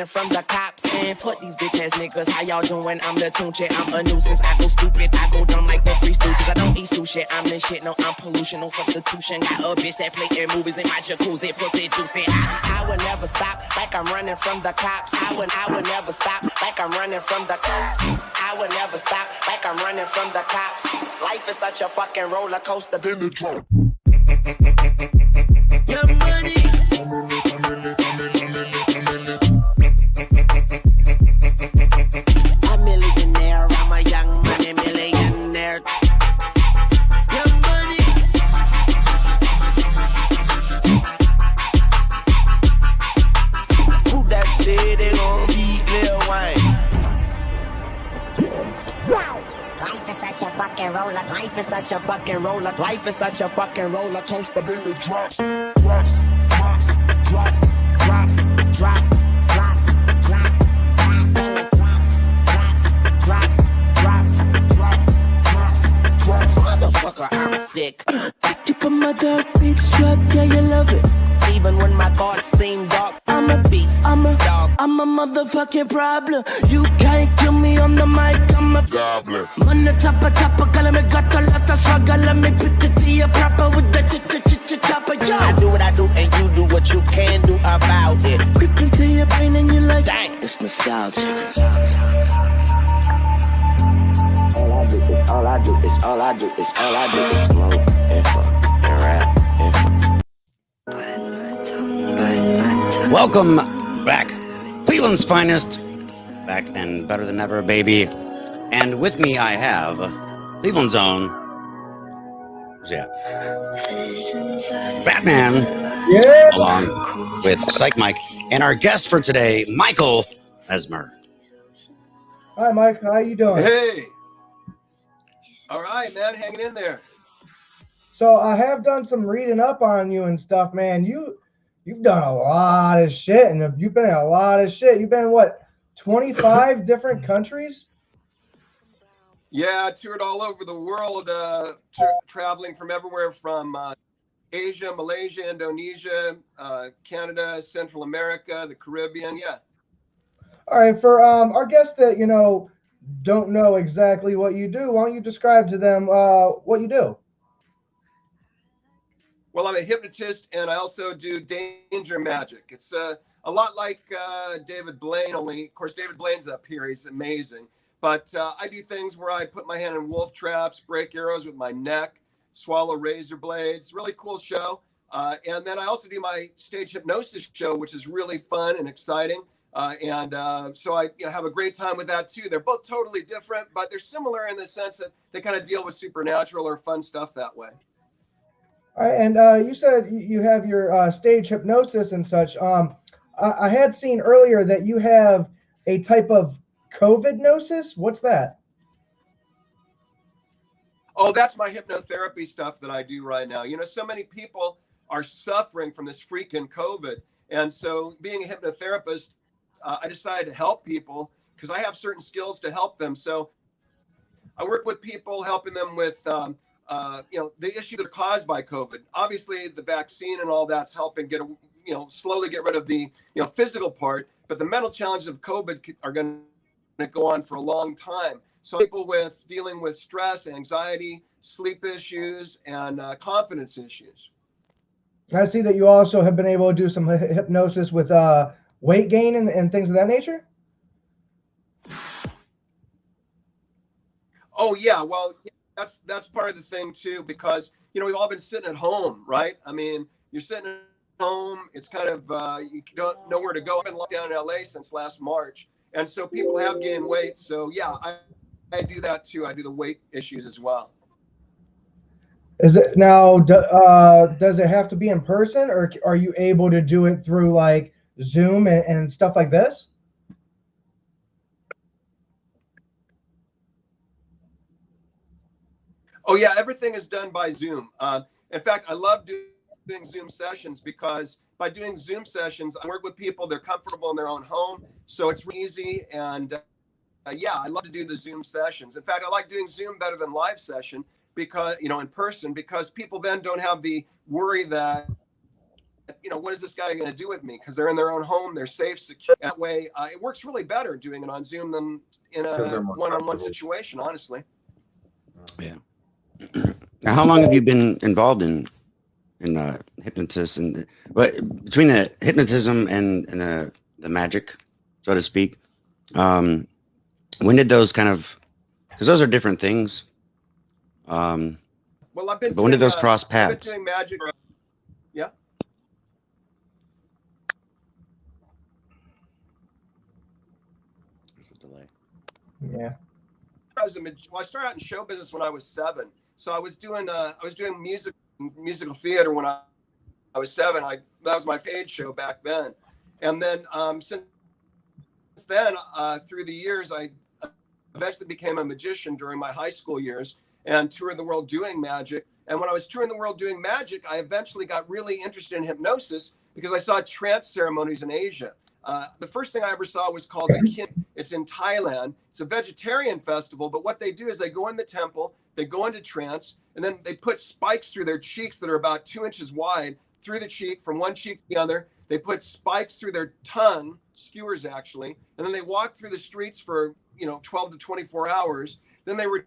running from the cops. And fuck these bitch ass niggas, how y'all doing? I'm the tune chick, I'm a nuisance. I go stupid, I go dumb like the three stooges. I don't eat sushi, I'm the shit, no, I'm pollution, no substitution. Got a bitch that play air movies in my jacuzzi, pussy juicy. I would never stop, like I'm running from the cops. I would never stop, like I'm running from the cops. I would never stop, like I'm running from the cops. Life is such a fucking roller coaster. Then the drop. Your money. A millionaire, I'm a young money millionaire. Your money. Who that said they gon' beat Lil Wayne? Life is such a fucking roller. Life is such a fucking roller. Life is such a fucking roller coaster. Then it drops, drops, drops, drops, drops, drops, drops, drops, drops, drops, drops, drops. Motherfucker, I'm sick. You put my dark beats drop, yeah, you love it. Even when my thoughts seem dark, I'm a beast, I'm a dog, I'm a motherfucking problem. You can't kill me on the mic, I'm a goblin. Money chopper, call me got a lot of struggle. Let me pick it to you proper with the chopper, yo. I do what I do and you do what you can do about it. Creep into your brain and you like, dang, it's nostalgia. All I do is smoke and fuck and rap and fuck. Welcome back, Cleveland's finest, back and better than ever, baby. And with me, I have Cleveland's own, Batman, along with Psych Mike, and our guest for today, Michael Mesmer. Hi, Mike. How you doing? Hey. All right, man. Hanging in there. So I have done some reading up on you and stuff, man. You've done a lot of shit, and you've been in a lot of shit. You've been in, what, 25 different countries? Yeah, I toured all over the world, traveling from everywhere from Asia, Malaysia, Indonesia, Canada, Central America, the Caribbean. Yeah. All right, for our guests that, don't know exactly what you do, why don't you describe to them what you do? Well, I'm a hypnotist, and I also do danger magic. It's a lot like David Blaine, only, of course, David Blaine's up here. He's amazing. But I do things where I put my hand in wolf traps, break arrows with my neck, swallow razor blades. Really cool show. And then I also do my stage hypnosis show, which is really fun and exciting. So I have a great time with that, too. They're both totally different, but they're similar in the sense that they kind of deal with supernatural or fun stuff that way. All right, and you said you have your stage hypnosis and such. I had seen earlier that you have a type of COVID-nosis. What's that? Oh, that's my hypnotherapy stuff that I do right now. So many people are suffering from this freaking COVID. And so being a hypnotherapist, I decided to help people because I have certain skills to help them. So I work with people, helping them with the issues that are caused by COVID. Obviously, the vaccine and all that's helping slowly get rid of the, physical part. But the mental challenges of COVID are going to go on for a long time. So people with dealing with stress, anxiety, sleep issues, and confidence issues. I see that you also have been able to do some hypnosis with weight gain and things of that nature. Oh, yeah. Well, that's part of the thing, too, because, we've all been sitting at home, right? I mean, you're sitting at home. It's kind of you don't know where to go. I've been locked down in LA since last March. And so people have gained weight. So, yeah, I do that, too. I do the weight issues as well. Is it now, does it have to be in person, or are you able to do it through like Zoom and stuff like this? Oh, yeah, everything is done by Zoom. In fact, I love doing Zoom sessions because by doing Zoom sessions, I work with people, they're comfortable in their own home. So it's easy. And I love to do the Zoom sessions. In fact, I like doing Zoom better than live session because, in person, because people then don't have the worry that you know, what is this guy going to do with me? Because they're in their own home, they're safe, secure. That way, it works really better doing it on Zoom than in a one-on-one situation, honestly. Yeah. Now, how long have you been involved in hypnosis and between the hypnotism and the magic, so to speak? When did those kind of, because those are different things. Well, I've been. But when did those cross paths? I've been doing magic. Yeah. There's a delay. Yeah. I started out in show business when I was 7. So I was doing musical theater when I was 7. That was my paid show back then. And then since then, through the years, I eventually became a magician during my high school years and toured the world doing magic. And when I was touring the world doing magic, I eventually got really interested in hypnosis because I saw trance ceremonies in Asia. The first thing I ever saw was called the Kin. It's in Thailand. It's a vegetarian festival, but what they do is they go in the temple, they go into trance, and then they put spikes through their cheeks that are about 2 inches wide through the cheek, from one cheek to the other. They put spikes through their tongue, skewers actually, and then they walk through the streets for 12 to 24 hours. Then they return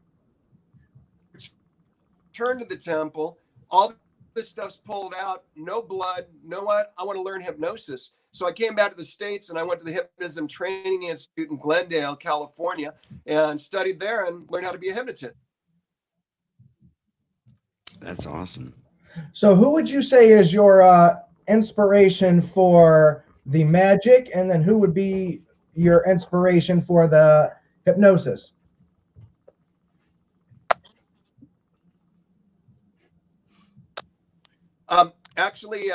to the temple. All this stuff's pulled out, no blood, no what? I want to learn hypnosis. So I came back to the States and I went to the Hypnotism Training Institute in Glendale, California, and studied there and learned how to be a hypnotist. That's awesome. So who would you say is your inspiration for the magic, and then who would be your inspiration for the hypnosis? Actually,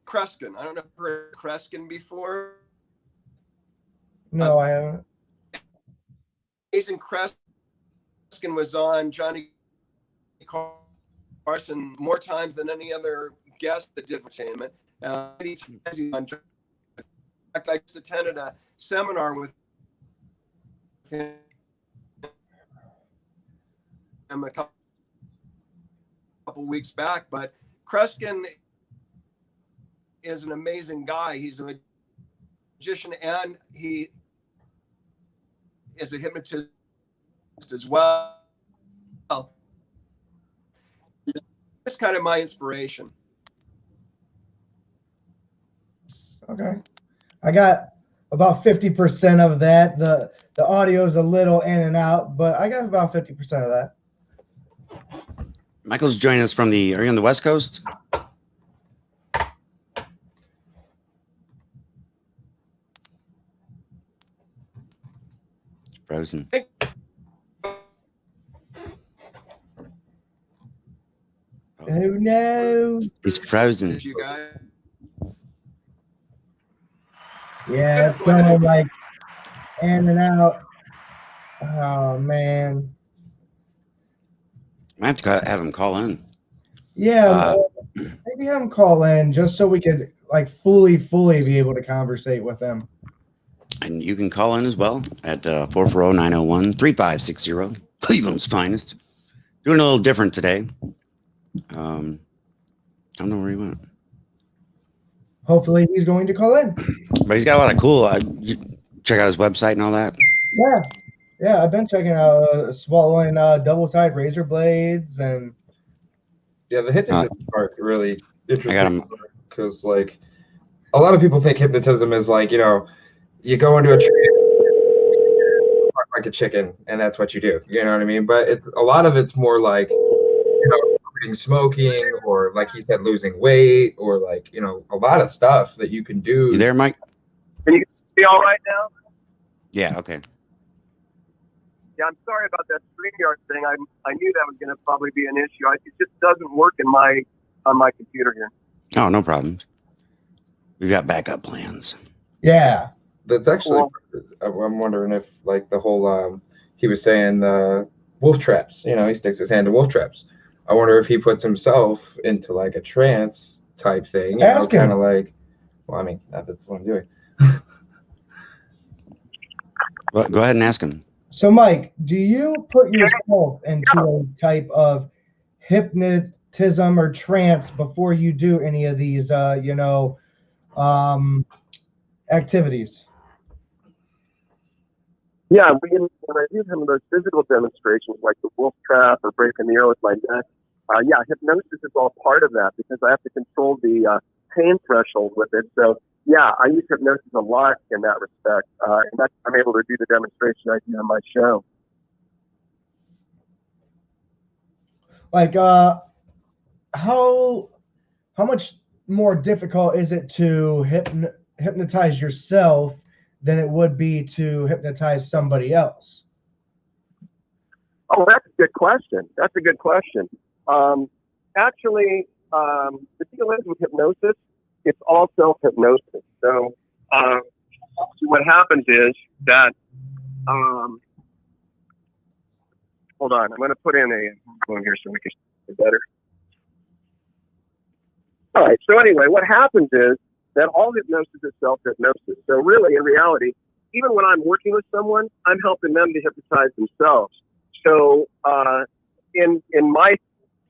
Kreskin. I don't know if you've heard of Kreskin before. No, I haven't. Jason Kreskin was on Johnny Carson more times than any other guest that did entertainment. Many times he's on. In fact, I just attended a seminar with him a couple weeks back. But Kreskin is an amazing guy. He's a magician and he is a hypnotist as well. It's kind of my inspiration. Okay. I got about 50% of that. The audio is a little in and out, but I got about 50% of that. Michael's joining us from are you on the West Coast? Frozen. Oh no. He's frozen. Did you guys? Yeah, it's going like in and out. Oh man. I have to have him call in. Yeah, maybe have him call in just so we could like fully be able to conversate with him. And you can call in as well at 440-901-3560. Cleveland's finest. Doing a little different today. I don't know where he went. Hopefully he's going to call in. But he's got a lot of cool. Check out his website and all that. Yeah, I've been checking out swallowing double-sided razor blades and. Yeah, the hypnotism part really interesting. I got him because like a lot of people think hypnotism is like you go into a tree, talk like a chicken, and that's what you do. You know what I mean? But a lot of it's more like quitting smoking, or like he said, losing weight, or like a lot of stuff that you can do. You there, Mike? Can you be all right now? Yeah. Okay. Yeah, I'm sorry about that StreamYard thing. I knew that was going to probably be an issue. It just doesn't work on my computer here. Oh, no problem. We've got backup plans. Yeah. That's actually. I'm wondering if like the whole he was saying wolf traps. He sticks his hand in wolf traps. I wonder if he puts himself into like a trance type thing. Kind of like. Well, I mean, that's what I'm doing. Well, go ahead and ask him. So, Mike, do you put yourself into a type of hypnotic or trance before you do any of these, activities? Yeah, when I do some of those physical demonstrations, like the wolf trap or breaking the air with my neck, yeah, hypnosis is all part of that because I have to control the pain threshold with it. So, yeah, I use hypnosis a lot in that respect, and that's I'm able to do the demonstration I do on my show. Like, how much more difficult is it to hypnotize yourself than it would be to hypnotize somebody else? Oh, that's a good question. Actually, the deal is with hypnosis, it's all self-hypnosis. So what happens is that, hold on, I'm going to put in a phone here so we can see it better. All right, so anyway, what happens is that all hypnosis is self-hypnosis. So really, in reality, even when I'm working with someone, I'm helping them to hypnotize themselves. So in my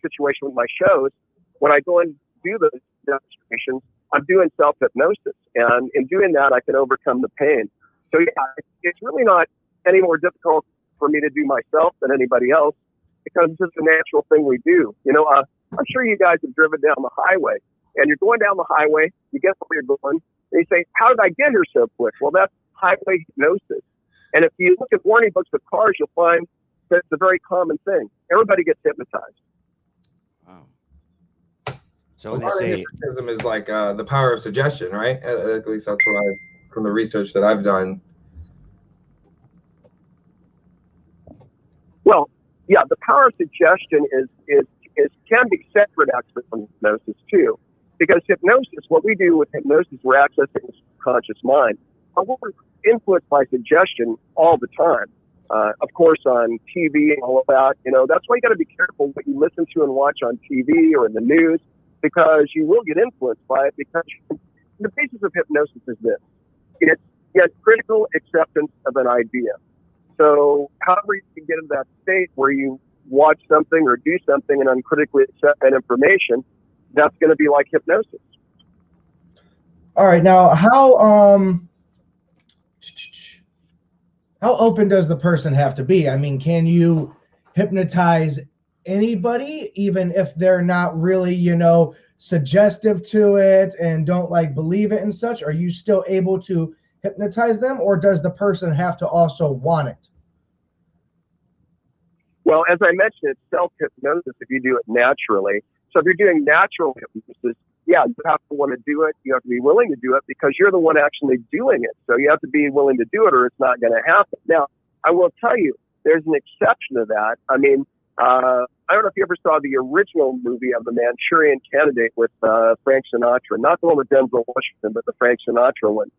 situation with my shows, when I go and do those demonstrations, I'm doing self-hypnosis. And in doing that, I can overcome the pain. So yeah, it's really not any more difficult for me to do myself than anybody else because it's just a natural thing we do. You know, I'm sure you guys have driven down the highway and you're going down the highway, you get where you're going, and you say, how did I get here so quick? Well, that's highway hypnosis. And if you look at warning books of cars, you'll find that it's a very common thing. Everybody gets hypnotized. Wow. So A when they lot of say hypnotism is like the power of suggestion, right? At least that's what from the research that I've done. Well, yeah, the power of suggestion can be separate actually from hypnosis too, because hypnosis, what we do with hypnosis, we're accessing the subconscious mind. But we're influenced by suggestion all the time. Of course, on TV and all of that, you know, that's why you got to be careful what you listen to and watch on TV or in the news, because you will get influenced by it. Because the basis of hypnosis is this: it's critical acceptance of an idea. So however you can get into that state where you watch something or do something and uncritically accept that information, that's going to be like hypnosis. All right, now how open does the person have to be? I mean, can you hypnotize anybody, even if they're not really, suggestive to it and don't like believe it and such? Are you still able to hypnotize them, or does the person have to also want it? Well, as I mentioned, it's self-hypnosis if you do it naturally. So if you're doing natural hypnosis, yeah, you have to want to do it. You have to be willing to do it because you're the one actually doing it. So you have to be willing to do it or it's not going to happen. Now, I will tell you, there's an exception to that. I mean, I don't know if you ever saw the original movie of The Manchurian Candidate with Frank Sinatra, not the one with Denzel Washington, but the Frank Sinatra one.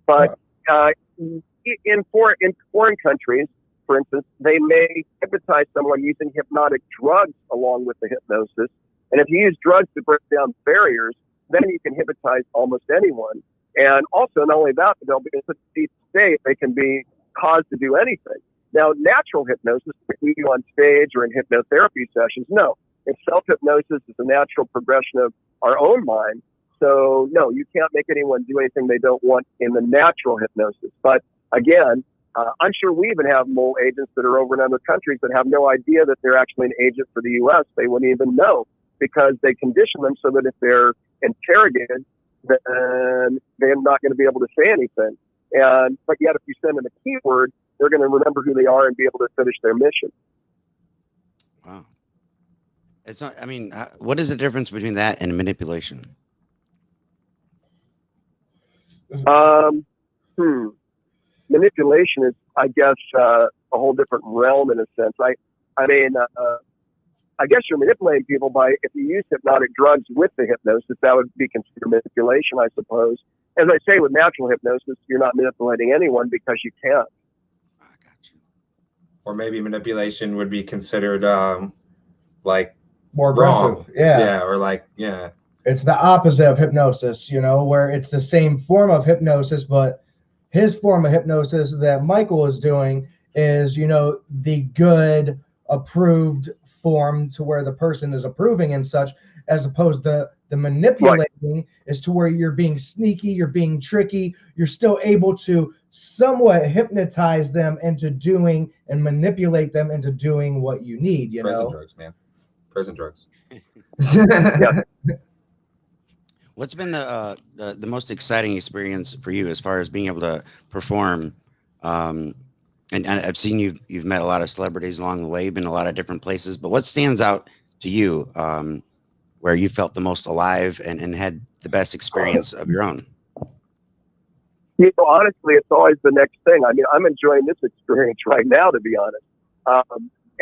But in foreign countries, for instance, they may hypnotize someone using hypnotic drugs along with the hypnosis. And if you use drugs to break down barriers, then you can hypnotize almost anyone. And also, not only that, but they'll be in such a deep state, they can be caused to do anything. Now, natural hypnosis, like we do on stage or in hypnotherapy sessions, no. It's self-hypnosis. It's a natural progression of our own mind. So, no, you can't make anyone do anything they don't want in the natural hypnosis. But again, I'm sure we even have mole agents that are over in other countries that have no idea that they're actually an agent for the U.S. They wouldn't even know because they condition them so that if they're interrogated, then they're not going to be able to say anything. But yet, if you send them a keyword, they're going to remember who they are and be able to finish their mission. wow. It's not, I mean, what is the difference between that and manipulation? Manipulation is, I guess, a whole different realm in a sense. I mean, I guess you're manipulating people by, if you use hypnotic drugs with the hypnosis, that would be considered manipulation, I suppose. As I say, with natural hypnosis, you're not manipulating anyone because you can't. I got you. Or maybe manipulation would be considered like More aggressive. wrong. Yeah. Or like, yeah. It's the opposite of hypnosis, where it's the same form of hypnosis, but his form of hypnosis that Michael is doing is, the good, approved form to where the person is approving and such, as opposed to the manipulating is to where you're being sneaky, you're being tricky, you're still able to somewhat hypnotize them into doing and manipulate them into doing what you need, you Prison know? drugs, man. Prison drugs. What's been the most exciting experience for you as far as being able to perform? And I've seen you've met a lot of celebrities along the way. You've been a lot of different places, but what stands out to you where you felt the most alive and had the best experience of your own? You know, honestly, it's always the next thing. I mean, I'm enjoying this experience right now, to be honest.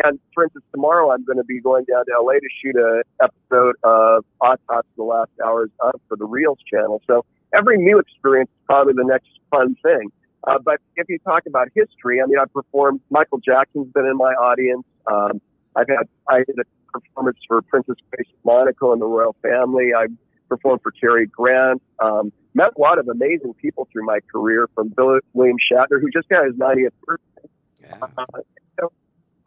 And for instance, tomorrow I'm going to be going down to LA to shoot an episode of Autopsy: The Last Hours Of for the Reels channel. So every new experience is probably the next fun thing. But if you talk about history, I mean, I've performed, Michael Jackson's been in my audience. I did a performance for Princess Grace of Monaco and the royal family. I performed for Cary Grant. Met a lot of amazing people through my career, from William Shatner, who just got his 90th birthday. Yeah.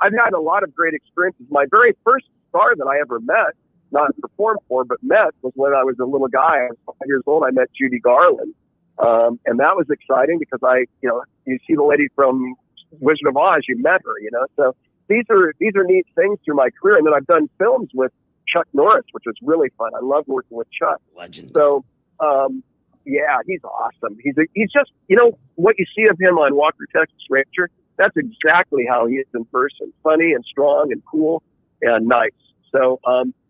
I've had a lot of great experiences. My very first star that I ever met, not performed for, but met, was when I was a little guy. I was 5 years old. I met Judy Garland. And that was exciting because you see the lady from Wizard of Oz, you met her, you know. So these are neat things through my career. And then I've done films with Chuck Norris, which was really fun. I love working with Chuck. Legend. So, yeah, he's awesome. He's just, you know, what you see of him on Walker, Texas Ranger, that's exactly how he is in person. Funny and strong and cool and nice. So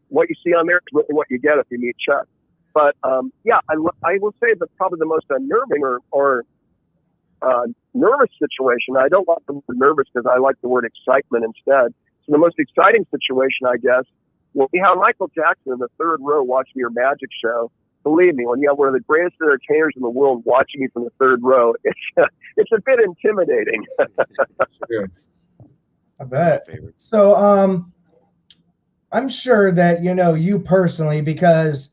what you see on there is really what you get if you meet Chuck. But yeah, I will say that probably the most unnerving or nervous situation. I don't like the word nervous because I like the word excitement instead. So the most exciting situation, I guess, will be how Michael Jackson in the third row watching your magic show. Believe me, when you have one of the greatest entertainers in the world watching you from the third row, it's a bit intimidating. I bet. So I'm sure that, you know, you personally, because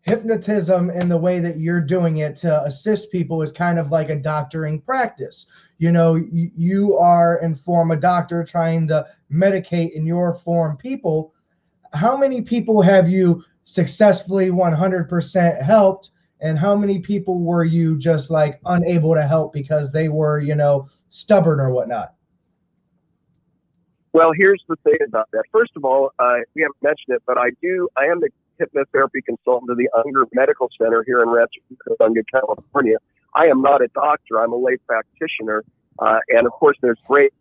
hypnotism and the way that you're doing it to assist people is kind of like a doctoring practice. You know, you are in form a doctor trying to medicate in your form people. How many people have you successfully 100% helped, and how many people were you just like unable to help because they were, you know, stubborn or whatnot? Well, here's the thing about that. First of all, we haven't mentioned it, but I am the hypnotherapy consultant to the Unger Medical Center here in Rancho Cucamonga, California. I am not a doctor. I'm a lay practitioner. And of course, there's great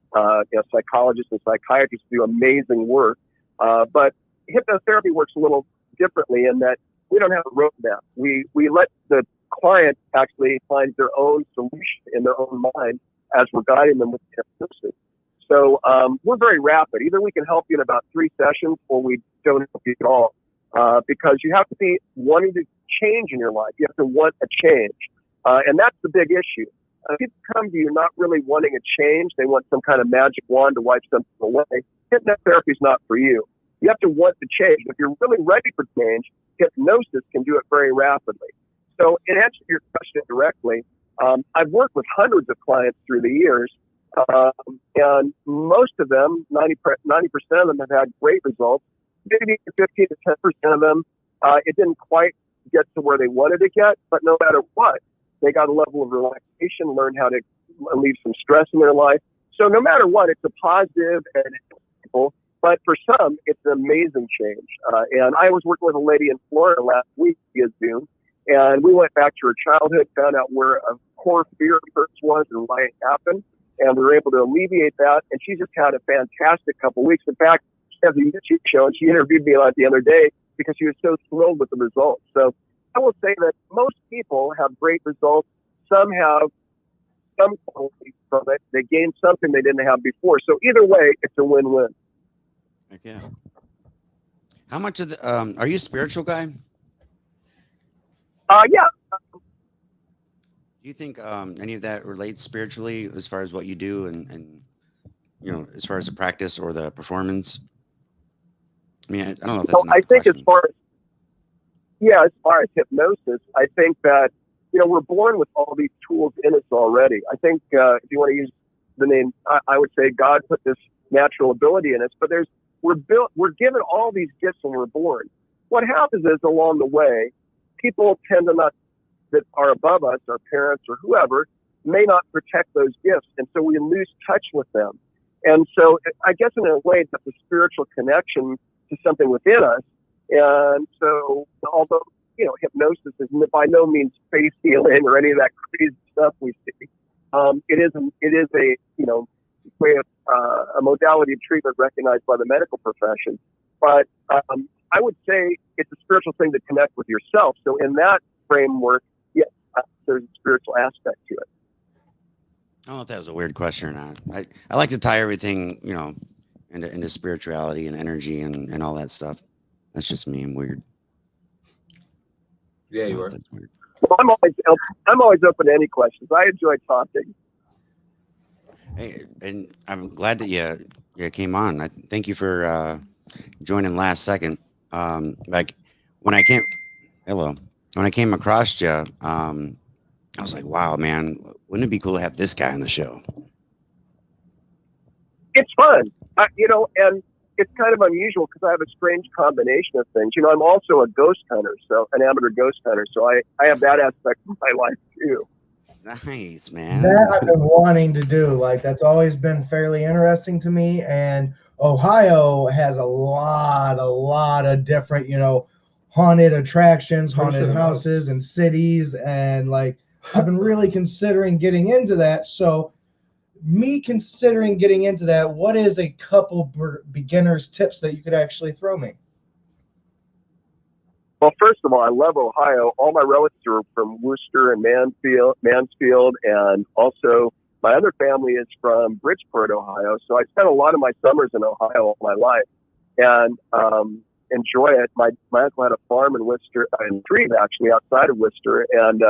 psychologists and psychiatrists who do amazing work. But hypnotherapy works a little differently in that we don't have a roadmap. We let the client actually find their own solution in their own mind as we're guiding them with hypnosis. So we're very rapid. Either we can help you in about 3 sessions or we don't help you at all. Because you have to be wanting to change in your life. You have to want a change. And that's the big issue. People come to you not really wanting a change. They want some kind of magic wand to wipe something away. Hypnotherapy is not for you. You have to want to change. If you're really ready for change, hypnosis can do it very rapidly. So in answer to your question directly, I've worked with hundreds of clients through the years. And most of them, 90% of them have had great results. Maybe 15 to 10% of them, it didn't quite get to where they wanted to get, but no matter what, they got a level of relaxation, learned how to relieve some stress in their life. So no matter what, it's a positive and it's simple, but for some, it's an amazing change. And I was working with a lady in Florida last week via Zoom, and we went back to her childhood, found out where a core fear of hers was and why it happened, and we were able to alleviate that, and she just had a fantastic couple of weeks. In fact, has a YouTube show, and she interviewed me the other day because she was so thrilled with the results. So I will say that most people have great results. Some have some quality from it. They gain something they didn't have before. So either way, it's a win-win. Yeah. How much of the are you a spiritual guy? Yeah. Do you think any of that relates spiritually as far as what you do and you know, as far as the practice or the performance? I mean, I don't know if that's I think as far as hypnosis, I think that, you know, we're born with all these tools in us already. I think if you want to use the name, I would say God put this natural ability in us, but there's we're given all these gifts when we're born. What happens is along the way, people tend to not, that are above us, our parents or whoever, may not protect those gifts. And so we lose touch with them. And so I guess in a way that's a spiritual connection to something within us. And so although, hypnosis is by no means face healing or any of that crazy stuff we see, it is a way of a modality of treatment recognized by the medical profession. But I would say it's a spiritual thing to connect with yourself. So in that framework, yes, there's a spiritual aspect to it. I don't know if that was a weird question or not. I like to tie everything, into spirituality and energy and all that stuff. That's just me. I'm weird. Yeah, you are. That's weird. Well, I'm always open to any questions. I enjoy talking. Hey, and I'm glad that you came on. I thank you for joining last second. Like when I came across you, I was like, wow, man, wouldn't it be cool to have this guy on the show? It's fun, and it's kind of unusual because I have a strange combination of things. I'm also a ghost hunter, so an amateur ghost hunter. So I have that aspect of my life too. Nice, man. That I've been wanting to do. Like, that's always been fairly interesting to me. And Ohio has a lot of different, haunted attractions, haunted houses and cities. And like, I've been really considering getting into that. So me considering getting into that, what is a couple beginner's tips that you could actually throw me? Well, first of all, I love Ohio. All my relatives are from Worcester and Mansfield, and also my other family is from Bridgeport, Ohio. So I spent a lot of my summers in Ohio all my life, and enjoy it. My uncle had a farm in Worcester, in Shreve, actually, outside of Worcester, and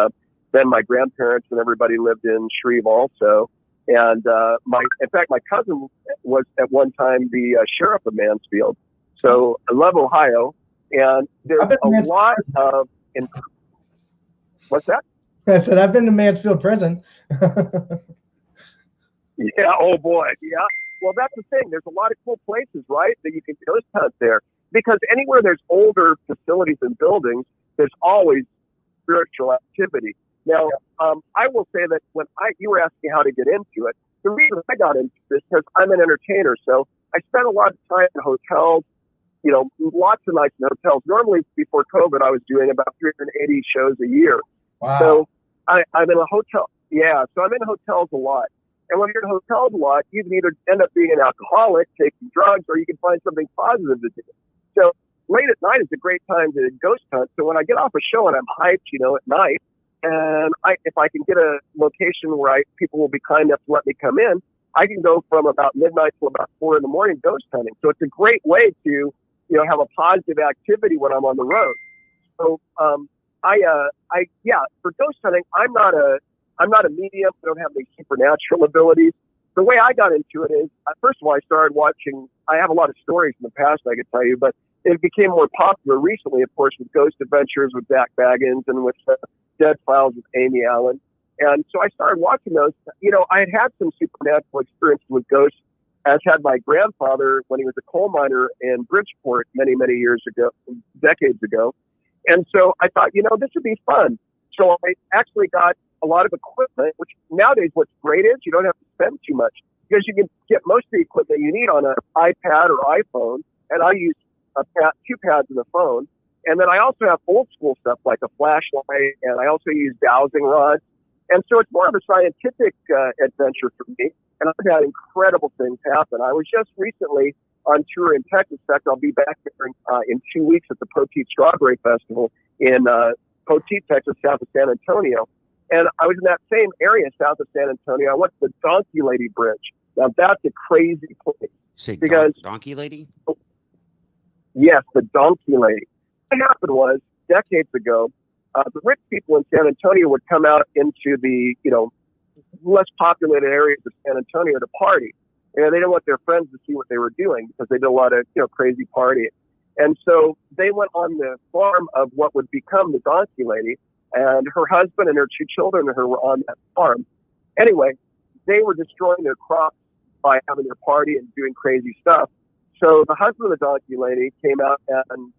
then my grandparents and everybody lived in Shreve also. And in fact, my cousin was at one time the sheriff of Mansfield. So I love Ohio. And there's a lot of, what's that? I said, I've been to Mansfield Prison. Yeah, oh boy, yeah. Well, that's the thing. There's a lot of cool places, right, that you can ghost hunt there. Because anywhere there's older facilities and buildings, there's always spiritual activity. Now, I will say that when you were asking how to get into it, the reason I got into this is because I'm an entertainer. So I spent a lot of time in hotels, lots of nights in hotels. Normally, before COVID, I was doing about 380 shows a year. Wow. So I'm in a hotel. Yeah, so I'm in hotels a lot. And when you're in hotels a lot, you can either end up being an alcoholic, taking drugs, or you can find something positive to do. So late at night is a great time to ghost hunt. So when I get off a show and I'm hyped, at night, and if I can get a location where people will be kind enough to let me come in, I can go from about midnight to about 4 a.m. ghost hunting. So it's a great way to have a positive activity when I'm on the road. So, for ghost hunting, I'm not a medium. I don't have any supernatural abilities. The way I got into it is, first of all, I started watching. I have a lot of stories in the past I could tell you, but it became more popular recently, of course, with Ghost Adventures with Zach Baggins and with Dead Files with Amy Allen. And so I started watching those. I had some supernatural experiences with ghosts, as had my grandfather when he was a coal miner in Bridgeport many, many years ago, decades ago. And so I thought, this would be fun. So I actually got a lot of equipment, which nowadays what's great is you don't have to spend too much because you can get most of the equipment you need on an iPad or iPhone. And I use two pads in the phone. And then I also have old school stuff like a flashlight, and I also use dowsing rods. And so it's more of a scientific adventure for me. And I've had incredible things happen. I was just recently on tour in Texas. In fact, I'll be back there in 2 weeks at the Poteet Strawberry Festival in Poteet, Texas, south of San Antonio. And I was in that same area south of San Antonio. I went to the Donkey Lady Bridge. Now, that's a crazy place. Say Donkey Lady? Yes, the Donkey Lady. What happened was, decades ago, the rich people in San Antonio would come out into the, less populated areas of San Antonio to party. They didn't want their friends to see what they were doing because they did a lot of, crazy partying. And so they went on the farm of what would become the Donkey Lady, and her husband and her 2 children and her were on that farm. Anyway, they were destroying their crops by having their party and doing crazy stuff. So the husband of the donkey lady came out and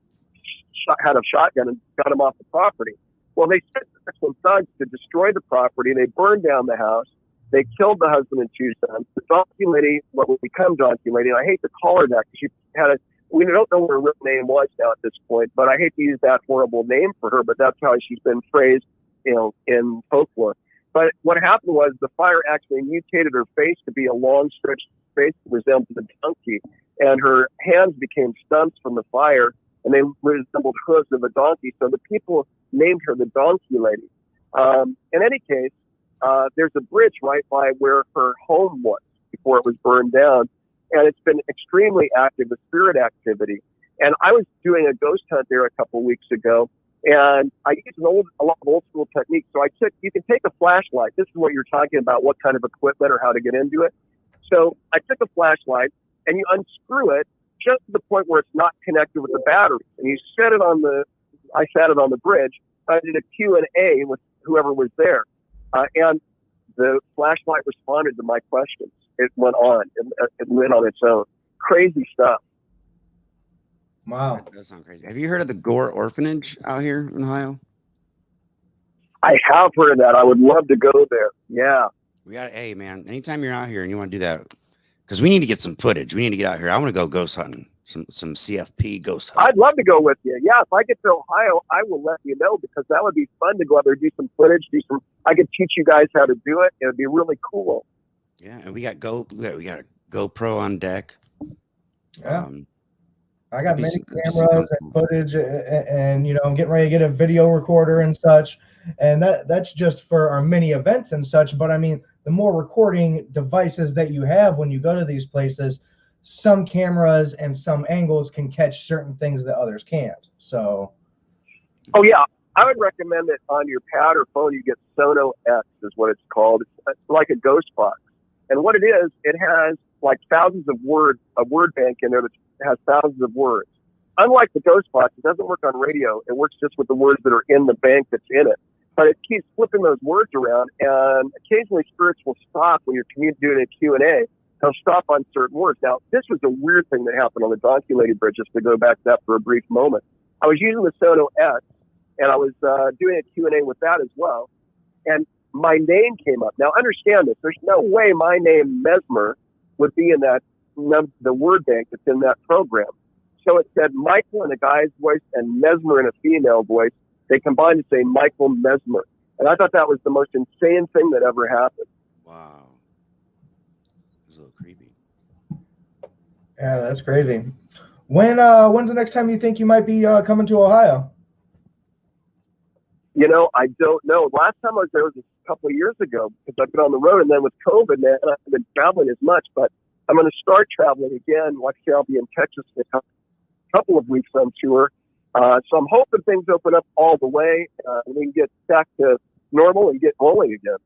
had a shotgun and got him off the property. Well, they sent some thugs to destroy the property. They burned down the house. They killed the husband and 2 sons. The donkey lady, what would become donkey lady, and I hate to call her that because she had we don't know what her real name was now at this point, but I hate to use that horrible name for her, but that's how she's been phrased, in folklore. But what happened was the fire actually mutated her face to be a long stretched face that resembled a donkey, and her hands became stumps from the fire, and they resembled hooves of a donkey. So the people named her the Donkey Lady. In any case, there's a bridge right by where her home was before it was burned down, and it's been extremely active with spirit activity. And I was doing a ghost hunt there a couple of weeks ago, and I used a lot of old school techniques. So you can take a flashlight. This is what you're talking about, what kind of equipment or how to get into it. So I took a flashlight and you unscrew it just to the point where it's not connected with the batteries. And you set it I sat it on the bridge. I did a Q&A with whoever was there. And the flashlight responded to my questions. It went on. It went on its own. Crazy stuff. Wow. That does sound crazy. Have you heard of the Gore Orphanage out here in Ohio? I have heard of that. I would love to go there. Yeah. Hey man, anytime you're out here and you want to do that, because we need to get some footage. We need to get out here. I want to go ghost hunting, some CFP ghost hunting. I'd love to go with you. Yeah, if I get to Ohio, I will let you know because that would be fun to go out there, do some footage, I could teach you guys how to do it. It would be really cool. Yeah, and we got a GoPro on deck. Yeah. I got many cameras and footage, and I'm getting ready to get a video recorder and such. And that's just for our mini events and such. But I mean, the more recording devices that you have when you go to these places, some cameras and some angles can catch certain things that others can't. So. Oh yeah, I would recommend that on your pad or phone you get Sono X is what it's called. It's like a ghost box, and what it is, it has like thousands of words, a word bank in there that has thousands of words. Unlike the ghost box, it doesn't work on radio. It works just with the words that are in the bank that's in it. But it keeps flipping those words around, and occasionally spirits will stop when you're doing a Q&A. They'll stop on certain words. Now, this was a weird thing that happened on the Donkey Lady Bridge, just to go back to that for a brief moment. I was using the Sono X, and I was doing a Q&A with that as well, and my name came up. Now, understand this. There's no way my name, Mesmer, would be in the word bank that's in that program. So it said Michael in a guy's voice and Mesmer in a female voice. They combined to say Michael Mesmer. And I thought that was the most insane thing that ever happened. Wow. It was a little creepy. Yeah, that's crazy. When's the next time you think you might be coming to Ohio? I don't know. Last time I was there was a couple of years ago because I've been on the road, and then with COVID, man, I haven't been traveling as much. But I'm going to start traveling again. Like I say, I'll be in Texas in a couple of weeks on tour. So I'm hoping things open up all the way and we can get back to normal and get rolling again.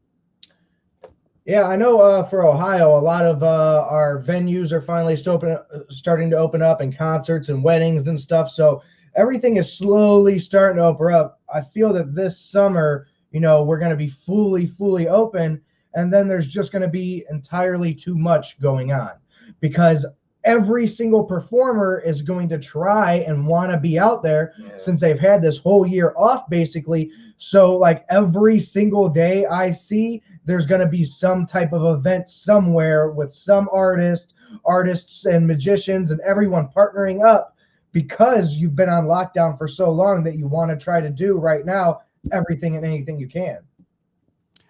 Yeah, I know for Ohio, a lot of our venues are finally starting to open up, and concerts and weddings and stuff. So everything is slowly starting to open up. I feel that this summer, we're going to be fully open, and then there's just going to be entirely too much going on because every single performer is going to try and want to be out there since they've had this whole year off, basically. So like every single day I see, there's going to be some type of event somewhere with some artists and magicians and everyone partnering up because you've been on lockdown for so long that you want to try to do right now everything and anything you can.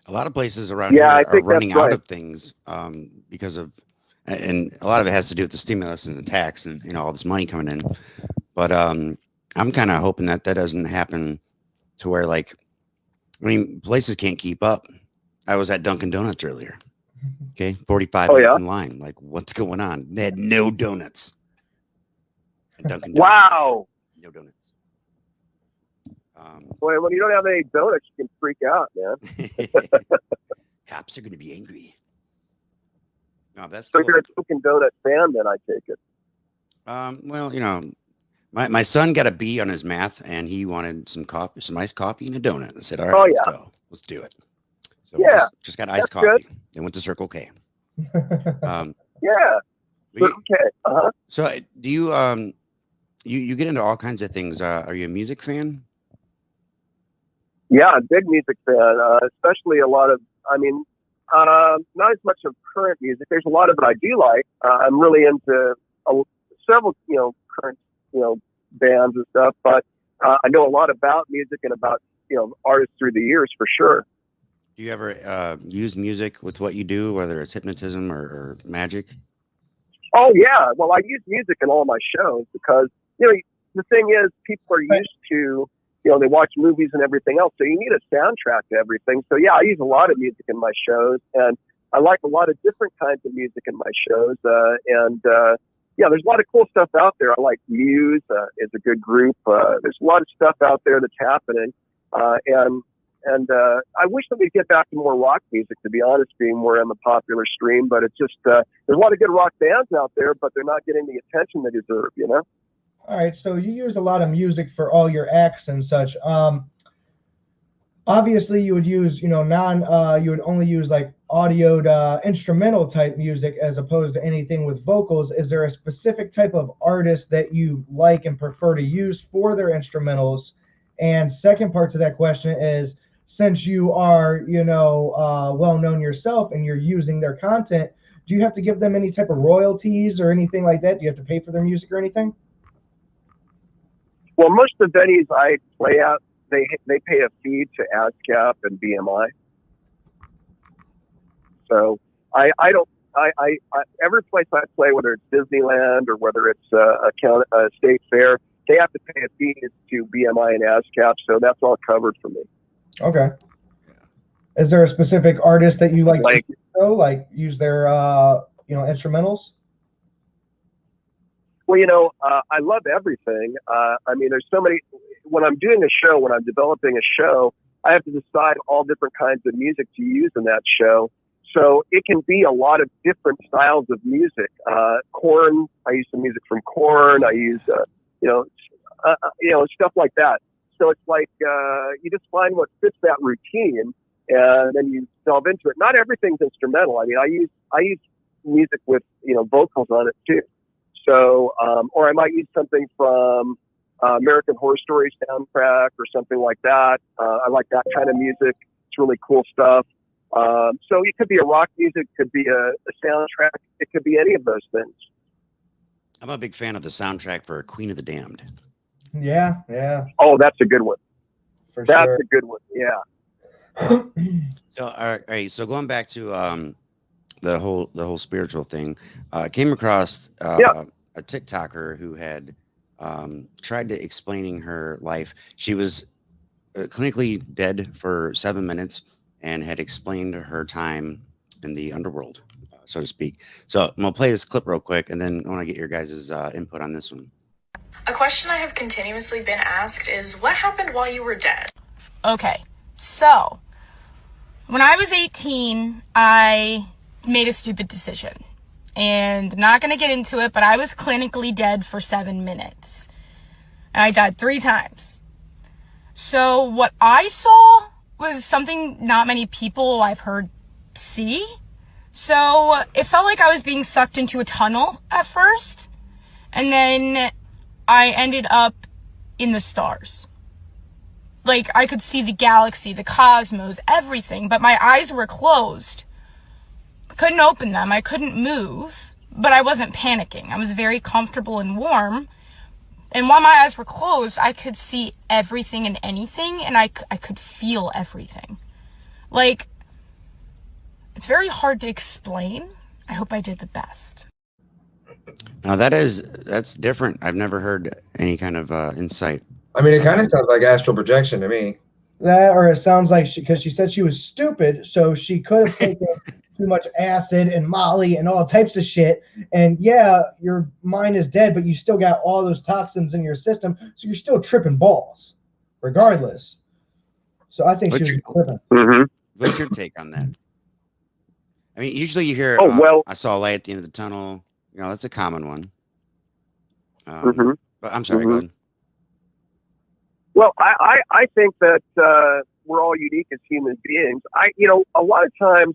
A lot of places around here are running out of things because of, and a lot of it has to do with the stimulus and the tax and all this money coming in. But I'm kind of hoping that doesn't happen to where places can't keep up. I was at Dunkin' Donuts earlier. Okay, 45 minutes in line. Like, what's going on? They had no donuts at Dunkin' Donuts. Wow. No donuts. Boy, when you don't have any donuts, you can freak out, man. Cops are going to be angry. No, that's so cool. You're a Dunkin' Donut fan, then, I take it. Well, my son got a B on his math, and he wanted some coffee, some iced coffee and a donut. I said, "All right, let's go. Let's do it." So just got iced coffee. Good. Then went to Circle K. Yeah. But okay. So do you you get into all kinds of things? Are you a music fan? Yeah, big music fan, especially a lot of, I mean, not as much of current music. There's a lot of it I do like. I'm really into several, current, bands and stuff, but I know a lot about music and about, artists through the years for sure. Do you ever use music with what you do, whether it's hypnotism or magic? Oh yeah. Well, I use music in all my shows because, the thing is people are used to, they watch movies and everything else. So you need a soundtrack to everything. So yeah, I use a lot of music in my shows, and I like a lot of different kinds of music in my shows. Yeah, there's a lot of cool stuff out there. I like Muse is a good group. There's a lot of stuff out there that's happening. And I wish that we'd get back to more rock music, to be honest, being more on the popular stream. But it's just, there's a lot of good rock bands out there, but they're not getting the attention they deserve, All right, so you use a lot of music for all your acts and such. Obviously, you would use, you would only use like audioed instrumental type music as opposed to anything with vocals. Is there a specific type of artist that you like and prefer to use for their instrumentals? And second part to that question is, since you are, well known yourself and you're using their content, do you have to give them any type of royalties or anything like that? Do you have to pay for their music or anything? Well, most of the venues I play at, they pay a fee to ASCAP and BMI. So I don't every place I play, whether it's Disneyland or whether it's a state fair, they have to pay a fee to BMI and ASCAP. So that's all covered for me. Okay. Is there a specific artist that you like to use their instrumentals? Well, I love everything. I mean, there's so many. When I'm doing a show, when I'm developing a show, I have to decide all different kinds of music to use in that show. So it can be a lot of different styles of music. Korn, I use some music from Korn. I use, stuff like that. So it's like you just find what fits that routine, and then you delve into it. Not everything's instrumental. I mean, I use music with vocals on it too. So, or I might use something from American Horror Story soundtrack or something like that. I like that kind of music. It's really cool stuff. So it could be a rock music, could be a soundtrack. It could be any of those things. I'm a big fan of the soundtrack for Queen of the Damned. Yeah. Oh, that's a good one. That's sure. a good one. Yeah. So, all right. So going back to the whole spiritual thing, I came across a TikToker who had tried to explaining her life. She was clinically dead for 7 minutes and had explained her time in the underworld, so to speak. So I'm gonna play this clip real quick, and then I want to get your guys' input on this one. A question I have continuously been asked is, what happened while you were dead? Okay, so when I was 18, I made a stupid decision. And I'm not going to get into it, but I was clinically dead for 7 minutes. And I died 3 times. So what I saw was something not many people I've heard see. So it felt like I was being sucked into a tunnel at first. And then I ended up in the stars. Like, I could see the galaxy, the cosmos, everything, but my eyes were closed. Couldn't open them. I couldn't move, but I wasn't panicking. I was very comfortable and warm. And while my eyes were closed, I could see everything and anything, and I could feel everything. Like, it's very hard to explain. I hope I did the best. Now that's different. I've never heard any kind of insight. I mean, it kind of sounds like astral projection to me. That, or it sounds like because she said she was stupid, so she could have taken too much acid and Molly and all types of shit. And yeah, your mind is dead, but you still got all those toxins in your system, so you're still tripping balls, regardless. So I think she was tripping. Mm-hmm. What's your take on that? I mean, usually you hear, I saw a light at the end of the tunnel. That's a common one. But I'm sorry, go ahead. Well, I think that we're all unique as human beings. A lot of times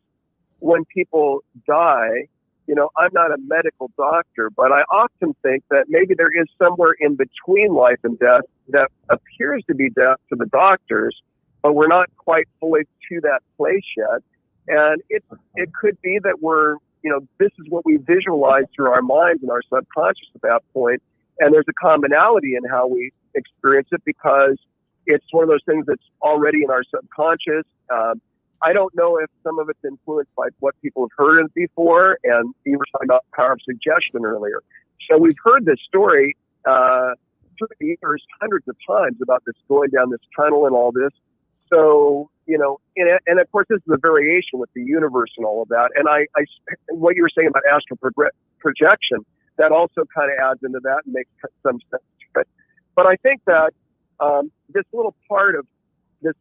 when people die, I'm not a medical doctor, but I often think that maybe there is somewhere in between life and death that appears to be death to the doctors, but we're not quite fully to that place yet. And it could be that we're, this is what we visualize through our minds and our subconscious at that point. And there's a commonality in how we experience it because it's one of those things that's already in our subconscious. I don't know if some of it's influenced by what people have heard of before, and you were talking about power of suggestion earlier. So we've heard this story through the years hundreds of times about this going down this tunnel and all this. So, and of course, this is a variation with the universe and all of that. And I what you were saying about astral projection, that also kind of adds into that and makes some sense to it. But I think that this little part of this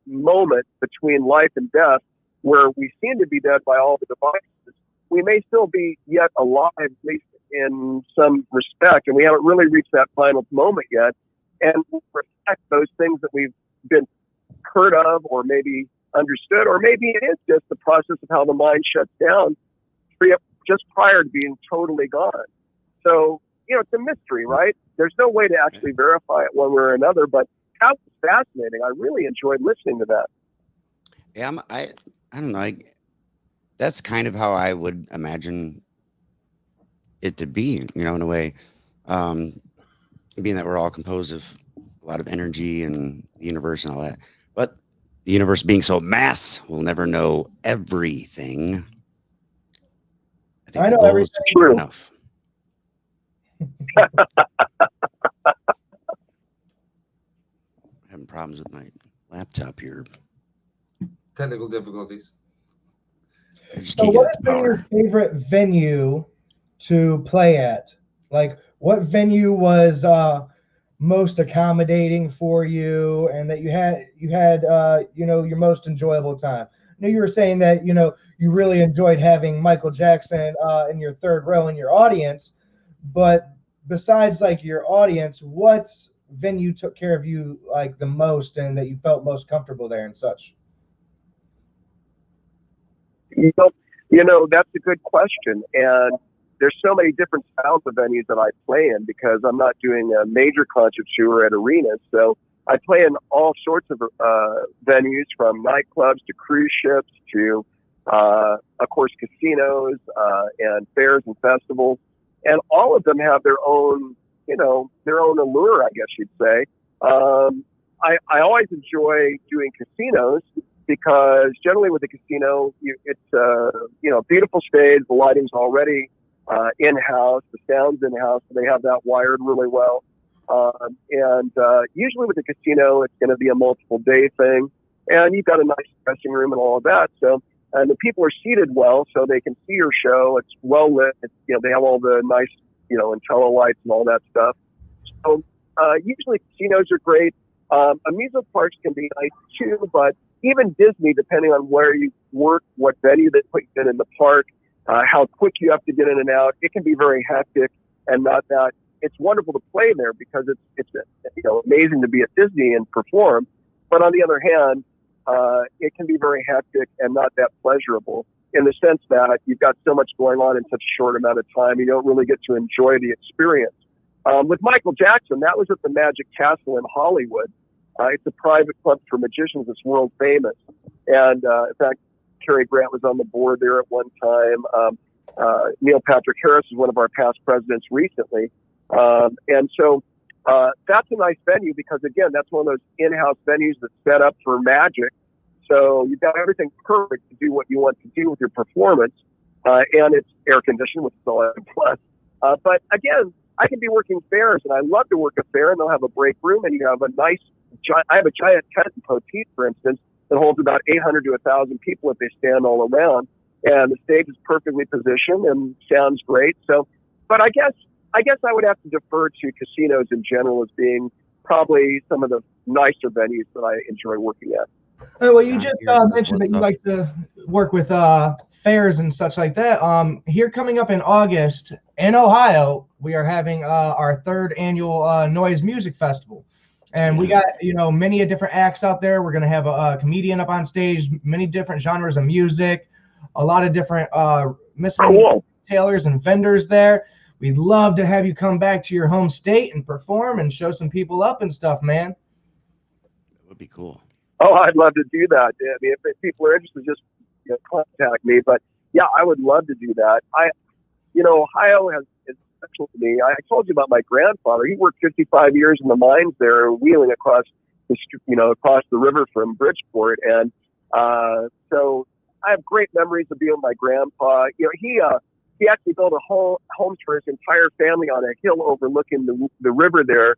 moment between life and death, where we seem to be dead by all the devices, we may still be yet alive, at least in some respect, and we haven't really reached that final moment yet. And reflect those things that we've been heard of, or maybe understood, or maybe it is just the process of how the mind shuts down just prior to being totally gone. So, it's a mystery, right? There's no way to actually verify it one way or another, but that was fascinating. I really enjoyed listening to that. Yeah, I don't know. That's kind of how I would imagine it to be, in a way, being that we're all composed of a lot of energy and the universe and all that. But the universe being so mass, we'll never know everything. I think the goal is to keep enough. Having problems with my laptop here. Technical difficulties. So what has been your favorite venue to play at? Like, what venue was most accommodating for you, and that you had your most enjoyable time? I know you were saying that you really enjoyed having Michael Jackson in your third row in your audience, but besides like your audience, what venue took care of you like the most and that you felt most comfortable there and such? That's a good question. And there's so many different styles of venues that I play in because I'm not doing a major concert tour at arenas. So I play in all sorts of venues, from nightclubs to cruise ships to, of course, casinos and fairs and festivals. And all of them have their own, their own allure, I guess you'd say. I always enjoy doing casinos because generally with a casino, it's a beautiful stage. The lighting's already in-house. The sound's in-house. So they have that wired really well. And usually with a casino, it's going to be a multiple day thing. And you've got a nice dressing room and all of that. So, and the people are seated well, so they can see your show. It's well lit. It's, they have all the nice, Intello lights and all that stuff. So usually casinos are great. Amusement parks can be nice too, but even Disney, depending on where you work, what venue they put you in the park, how quick you have to get in and out, it can be very hectic. And not that it's wonderful to play there because it's amazing to be at Disney and perform. But on the other hand, it can be very hectic and not that pleasurable in the sense that you've got so much going on in such a short amount of time. You don't really get to enjoy the experience. With Michael Jackson, that was at the Magic Castle in Hollywood. It's a private club for magicians. It's world famous. And in fact, Cary Grant was on the board there at one time. Neil Patrick Harris is one of our past presidents recently. And so that's a nice venue because, again, that's one of those in-house venues that's set up for magic. So you've got everything perfect to do what you want to do with your performance. And it's air conditioned, which is all a plus. But again, I can be working fairs, and I love to work a fair, and they'll have a break room, and you have a nice, I have a giant tent in Poteet, for instance, that holds about 800 to 1,000 people if they stand all around. And the stage is perfectly positioned and sounds great. So, but I guess I would have to defer to casinos in general as being probably some of the nicer venues that I enjoy working at. Well, you just mentioned that you like to work with fairs and such like that. Here coming up in August in Ohio, we are having our third annual Noise Music Festival. And we got, many different acts out there. We're going to have a comedian up on stage, many different genres of music, a lot of different missing any Cool. retailers and vendors there, we'd love to have you come back to your home state and perform and show some people up and stuff, man. That would be cool. Oh, I'd love to do that. I mean, if people are interested, just contact me. But yeah, I would love to do that. Ohio is special to me. I told you about my grandfather. He worked 55 years in the mines there, wheeling across the river from Bridgeport, and so I have great memories of being with my grandpa. He actually built a home for his entire family on a hill overlooking the river there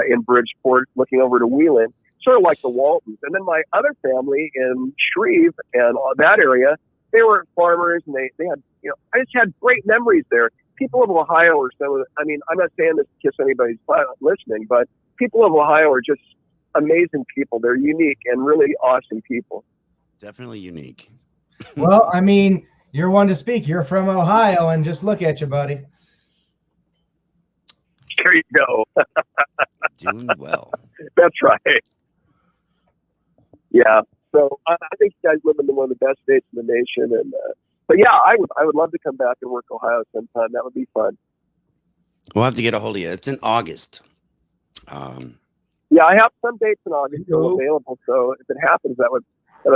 in Bridgeport, looking over to Wheeling, sort of like the Waltons. And then my other family in Shreve and that area, they were farmers, and they had, I just had great memories there. People of Ohio are I'm not saying this to kiss anybody's butt listening, but people of Ohio are just amazing people. They're unique and really awesome people. Definitely unique. Well, I mean, you're one to speak. You're from Ohio, and just look at you, buddy. There you go. Doing well. That's right. Yeah. So I think you guys live in one of the best states in the nation, and but yeah, I would love to come back and work Ohio sometime. That would be fun. We'll have to get a hold of you. It's in August. Yeah, I have some dates in August still available. So if it happens, that would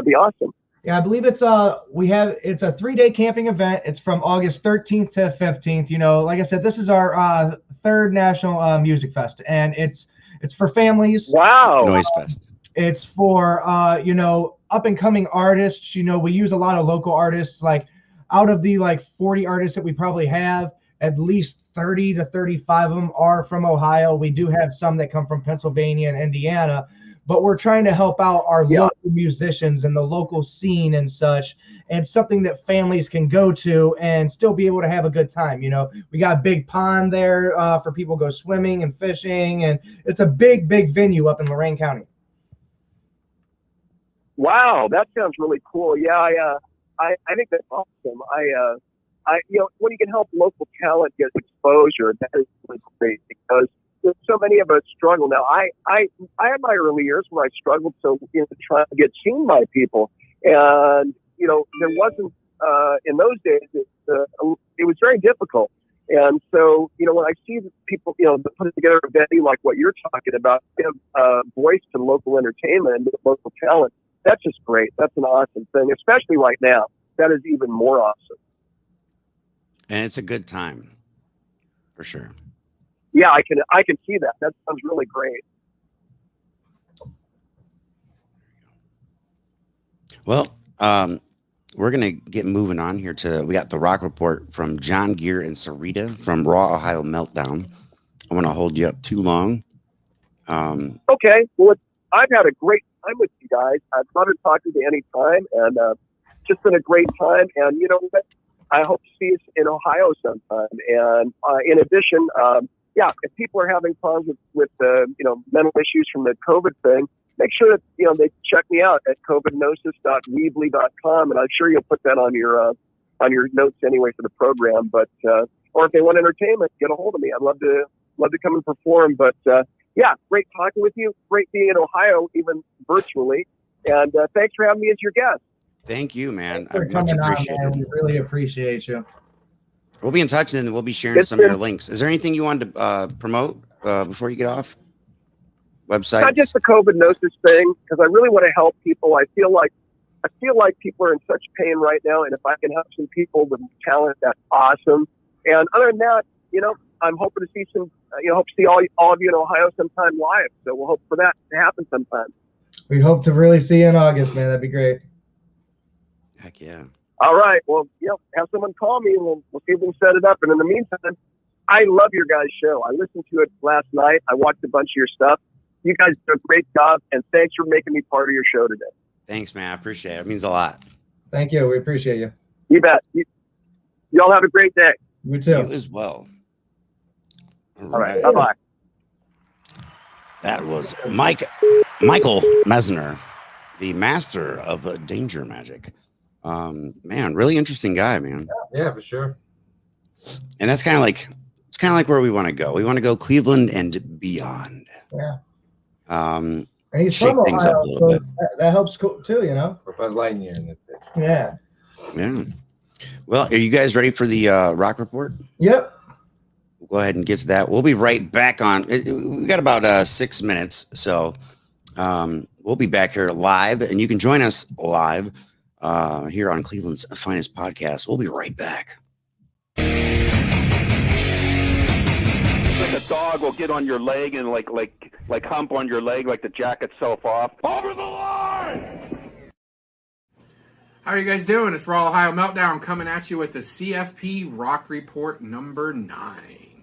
be awesome. Yeah, I believe it's a 3-day camping event. It's from August 13th to 15th. Like I said, this is our third national music fest, and it's for families. Wow. Noise Fest. It's for up and coming artists. We use a lot of local artists. Like out of the 40 artists that we probably have, at least 30 to 35 of them are from Ohio. We do have some that come from Pennsylvania and Indiana, but we're trying to help out our local musicians and the local scene and such, and something that families can go to and still be able to have a good time. We got a big pond there for people to go swimming and fishing, and it's a big, big venue up in Lorain County. Wow, that sounds really cool. Yeah, I think that's awesome. When you can help local talent get exposure, that is really great, because so many of us struggle. Now, I had my early years where I struggled trying to get seen by people, and there wasn't in those days. It was very difficult, and so when I see people put together a venue like what you're talking about, give voice to local entertainment and local talent, that's just great. That's an awesome thing, especially right now. That is even more awesome. And it's a good time, for sure. Yeah, I can see that. That sounds really great. Well, we're gonna get moving on here we got the Rock Report from John Gear and Sarita from Raw Ohio Meltdown. I want to hold you up too long. Okay. Well, I've had a great time with you guys. I'd love to talk to you any time, and just been a great time. And what? I hope to see us in Ohio sometime. And in addition, if people are having problems with mental issues from the COVID thing, make sure that they check me out at covidnosis.weebly.com, and I'm sure you'll put that on your notes anyway for the program. But or if they want entertainment, get a hold of me. I'd love to come and perform. But great talking with you. Great being in Ohio, even virtually. And thanks for having me as your guest. Thank you, man. I much appreciate it. We really appreciate you. We'll be in touch, and then we'll be sharing some of your links. Is there anything you wanted to promote before you get off? Websites? Not just the COVID Gnosis thing, because I really want to help people. I feel like people are in such pain right now, and if I can help some people with talent, that's awesome. And other than that, I'm hoping to see hope to see all of you in Ohio sometime live. So we'll hope for that to happen sometime. We hope to really see you in August, man. That'd be great. Heck yeah. All right. Well, have someone call me, and we'll see if we can set it up. And in the meantime, I love your guys' show. I listened to it last night. I watched a bunch of your stuff. You guys do a great job, and thanks for making me part of your show today. Thanks, man. I appreciate it. It means a lot. Thank you. We appreciate you. You bet. Y'all have a great day. You too. You as well. All right. Bye-bye. That was Michael Mesner, the master of danger magic. Man, really interesting guy, man. Yeah, for sure. And that's kind of like where we want to go. We want to go Cleveland and beyond. Yeah. And he's shake from things Ohio, up a little bit. That helps too, Or Buzz Lightyear in this bitch. Yeah. Yeah. Well, are you guys ready for the rock report? Yep. We'll go ahead and get to that. We'll be right back on. We got about 6 minutes, so we'll be back here live, and you can join us live here on Cleveland's Finest Podcast. We'll be right back. Like a dog will get on your leg and like hump on your leg, like to jack itself off. Over the line! How are you guys doing? It's Raw Ohio Meltdown coming at you with the CFP Rock Report number 9.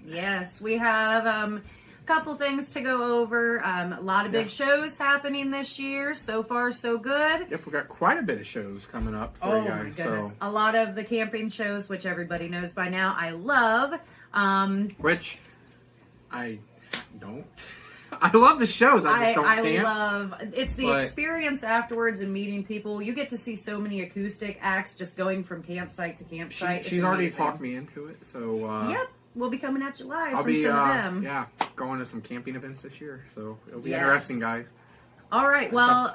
Yes, we have a couple things to go over. A lot of big shows happening this year. So far, so good. Yep, we've got quite a bit of shows coming up for you guys. My goodness. So. A lot of the camping shows, which everybody knows by now, I love. Which I don't. I love the shows. I just don't camp. It's the experience afterwards and meeting people. You get to see so many acoustic acts just going from campsite to campsite. She's already talked me into it, so yep, we'll be coming at you live I'll from be some of them. Yeah, going to some camping events this year, so it'll be interesting, guys. All right. Well,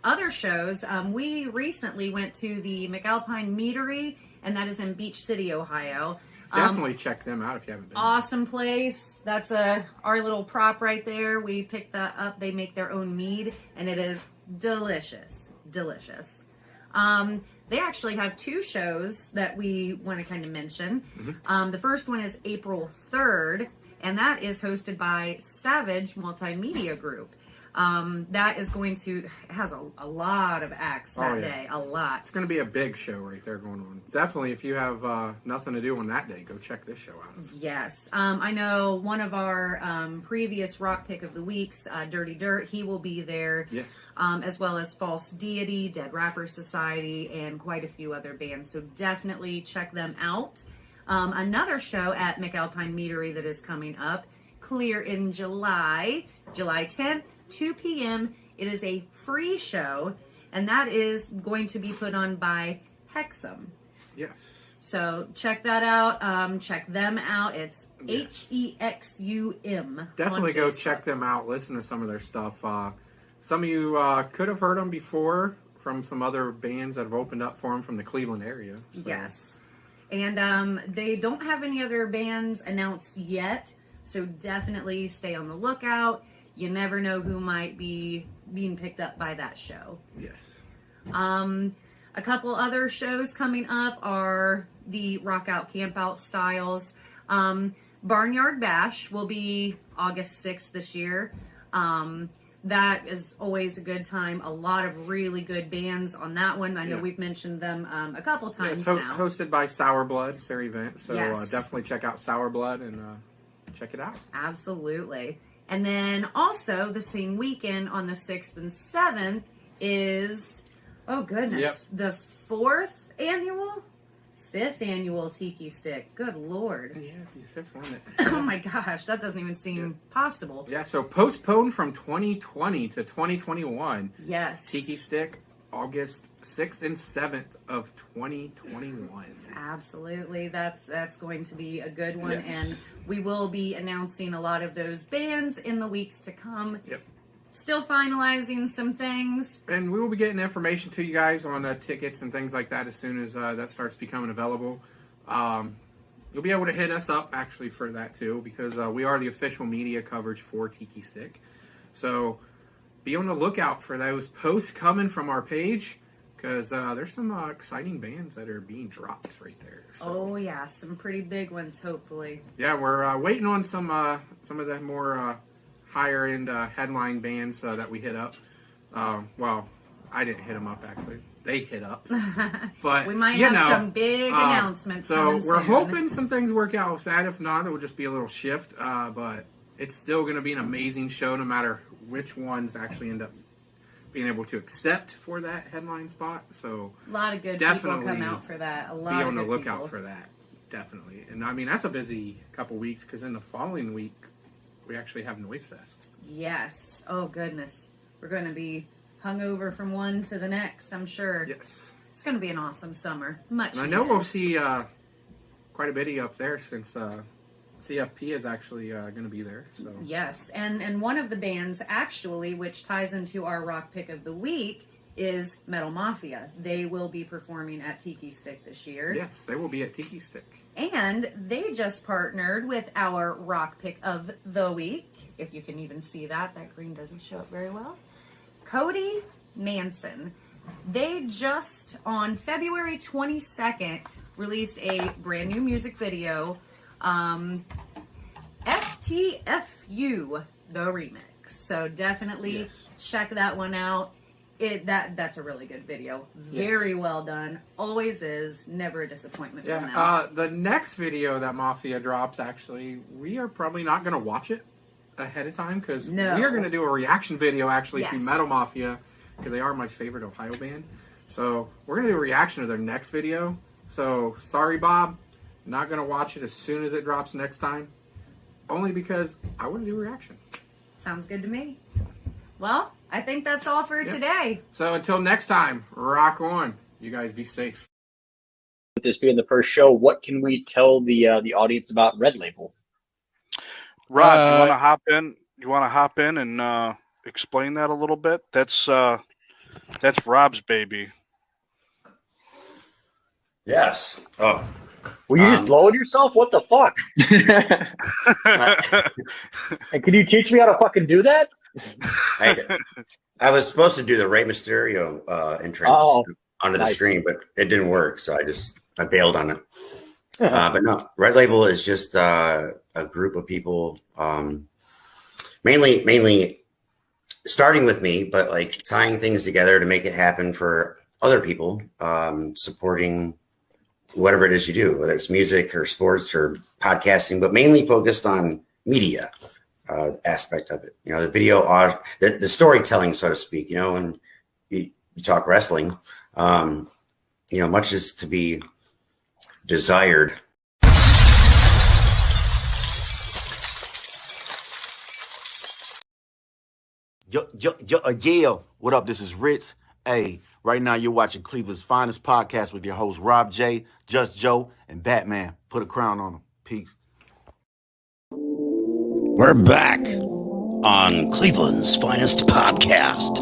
other shows. We recently went to the McAlpine Meadery, and that is in Beach City, Ohio. Definitely check them out if you haven't been. Awesome place. That's our little prop right there. We picked that up. They make their own mead, and it is delicious. Delicious. They actually have 2 shows that we want to kind of mention. Mm-hmm. The first one is April 3rd, and that is hosted by Savage Multimedia Group. That is going to has a lot of acts that day. A lot. It's going to be a big show right there going on. Definitely, if you have nothing to do on that day, go check this show out. Yes. I know one of our previous Rock Pick of the Weeks, Dirty Dirt, he will be there. Yes. As well as False Deity, Dead Rapper Society, and quite a few other bands. So definitely check them out. Another show at McAlpine Meadery that is coming up, clear in July 10th. 2 p.m. It is a free show, and that is going to be put on by Hexum. Yes. So check that out. Check them out. It's Hexum. Definitely go check them out. Listen to some of their stuff. Some of you could have heard them before from some other bands that have opened up for them from the Cleveland area. So. Yes. And they don't have any other bands announced yet, so definitely stay on the lookout. You never know who might be being picked up by that show. Yes. A couple other shows coming up are the Rock Out Camp Out styles. Barnyard Bash will be August 6th this year. That is always a good time. A lot of really good bands on that one. I know we've mentioned them a couple times now. It's hosted by Sour Blood. It's their event. So yes. Definitely check out Sour Blood and check it out. Absolutely. And then also the same weekend on the 6th and 7th is, the 5th annual Tiki Stick. Good Lord. Yeah, the 5th one. Oh my gosh, that doesn't even seem possible. Yeah, so postponed from 2020 to 2021. Yes. Tiki Stick, August 6th and 7th of 2021. Absolutely. That's going to be a good one. Yes. And we will be announcing a lot of those bands in the weeks to come. Yep. Still finalizing some things. And we will be getting information to you guys on tickets and things like that as soon as that starts becoming available. You'll be able to hit us up, actually, for that, too, because we are the official media coverage for Tiki Stick. So be on the lookout for those posts coming from our page, because there's some exciting bands that are being dropped right there. So. Oh, yeah, some pretty big ones, hopefully. Yeah, we're waiting on some of the more higher-end headline bands that we hit up. Well, I didn't hit them up, actually. They hit up. But we might have some big announcements coming So we're soon. hoping some things work out with that. If not, it will just be a little shift. But it's still going to be an amazing show no matter which ones actually end up being able to accept for that headline spot. So a lot of good people come out for that. A lot be of on the good lookout people. for that, definitely. And I mean, that's a busy couple weeks because in the following week we actually have Noise Fest. Yes. Oh goodness, we're going to be hungover from one to the next, I'm sure. Yes. It's going to be an awesome summer. Much. And I know we'll see quite a bit of you up there since CFP is actually going to be there. So Yes, and one of the bands actually, which ties into our rock pick of the week, is Metal Mafia. They will be performing at Tiki Stick this year. Yes, they will be at Tiki Stick. And they just partnered with our rock pick of the week. If you can even see that green doesn't show up very well. Cody Manson. They just, on February 22nd, released a brand new music video, STFU, the remix. So definitely check that one out. That's a really good video. Very well done. Always is. Never a disappointment. Yeah. The next video that Mafia drops, actually, we are probably not going to watch it ahead of time because we are going to do a reaction video to Metal Mafia because they are my favorite Ohio band. So we're going to do a reaction to their next video. So sorry, Bob, not going to watch it as soon as it drops next time. Only because I want to do a reaction. Sounds good to me. Well, I think that's all for today. So until next time, rock on. You guys be safe. With this being the first show, what can we tell the audience about Red Label? Rod, you want to hop in? You want to hop in and explain that a little bit? That's Rob's baby. Yes. Oh. Were you just blowing yourself? What the fuck? And can you teach me how to fucking do that? I was supposed to do the Rey Mysterio entrance onto the screen, but it didn't work, so I bailed on it. But no, Red Label is just a group of people, mainly starting with me, but like tying things together to make it happen for other people, supporting whatever it is you do, whether it's music or sports or podcasting, but mainly focused on media aspect of it. You know, the video, the storytelling, so to speak. You know, when you talk wrestling, you know, much is to be desired. Yo, what up? This is Ritz. Hey, right now you're watching Cleveland's finest podcast with your hosts Rob J, Just Joe, and Batman. Put a crown on him. Peace. We're back on Cleveland's finest podcast.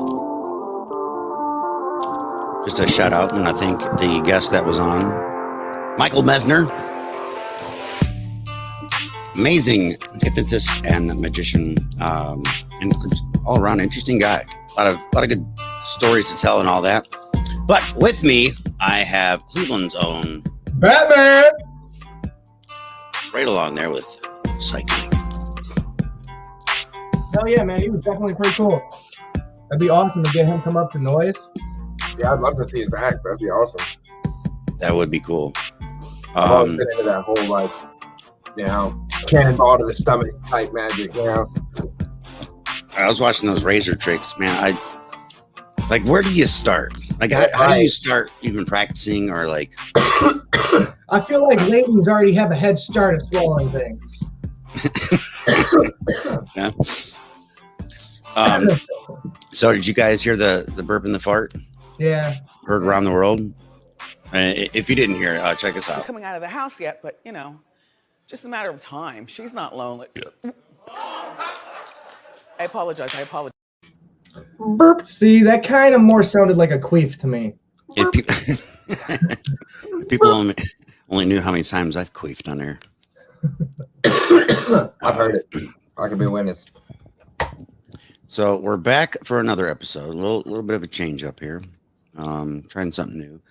Just a shout out, and I think the guest that was on, Michael Mesner, amazing hypnotist and magician, and all around interesting guy. A lot of good stories to tell and all that. But with me, I have Cleveland's own Batman. Right along there with cycling. Hell yeah, man. He was definitely pretty cool. That'd be awesome to get him come up to Noise. Yeah, I'd love to see his act. That'd be awesome. That would be cool. I've always been into that whole, like, you know, cannonball to the stomach type magic, you know. I was watching those razor tricks, man. Where do you start? Like, how do you start even practicing or like? I feel like ladies already have a head start at swallowing things. Yeah. So did you guys hear the burp and the fart? Yeah. Heard around the world. If you didn't hear it, check us out. Coming out of the house yet, but you know, just a matter of time. She's not lonely. I apologize. Burp. See, that kind of more sounded like a queef to me. People only knew how many times I've queefed on there. I've heard it. I can be a witness. So we're back for another episode. A little bit of a change up here. Trying something new.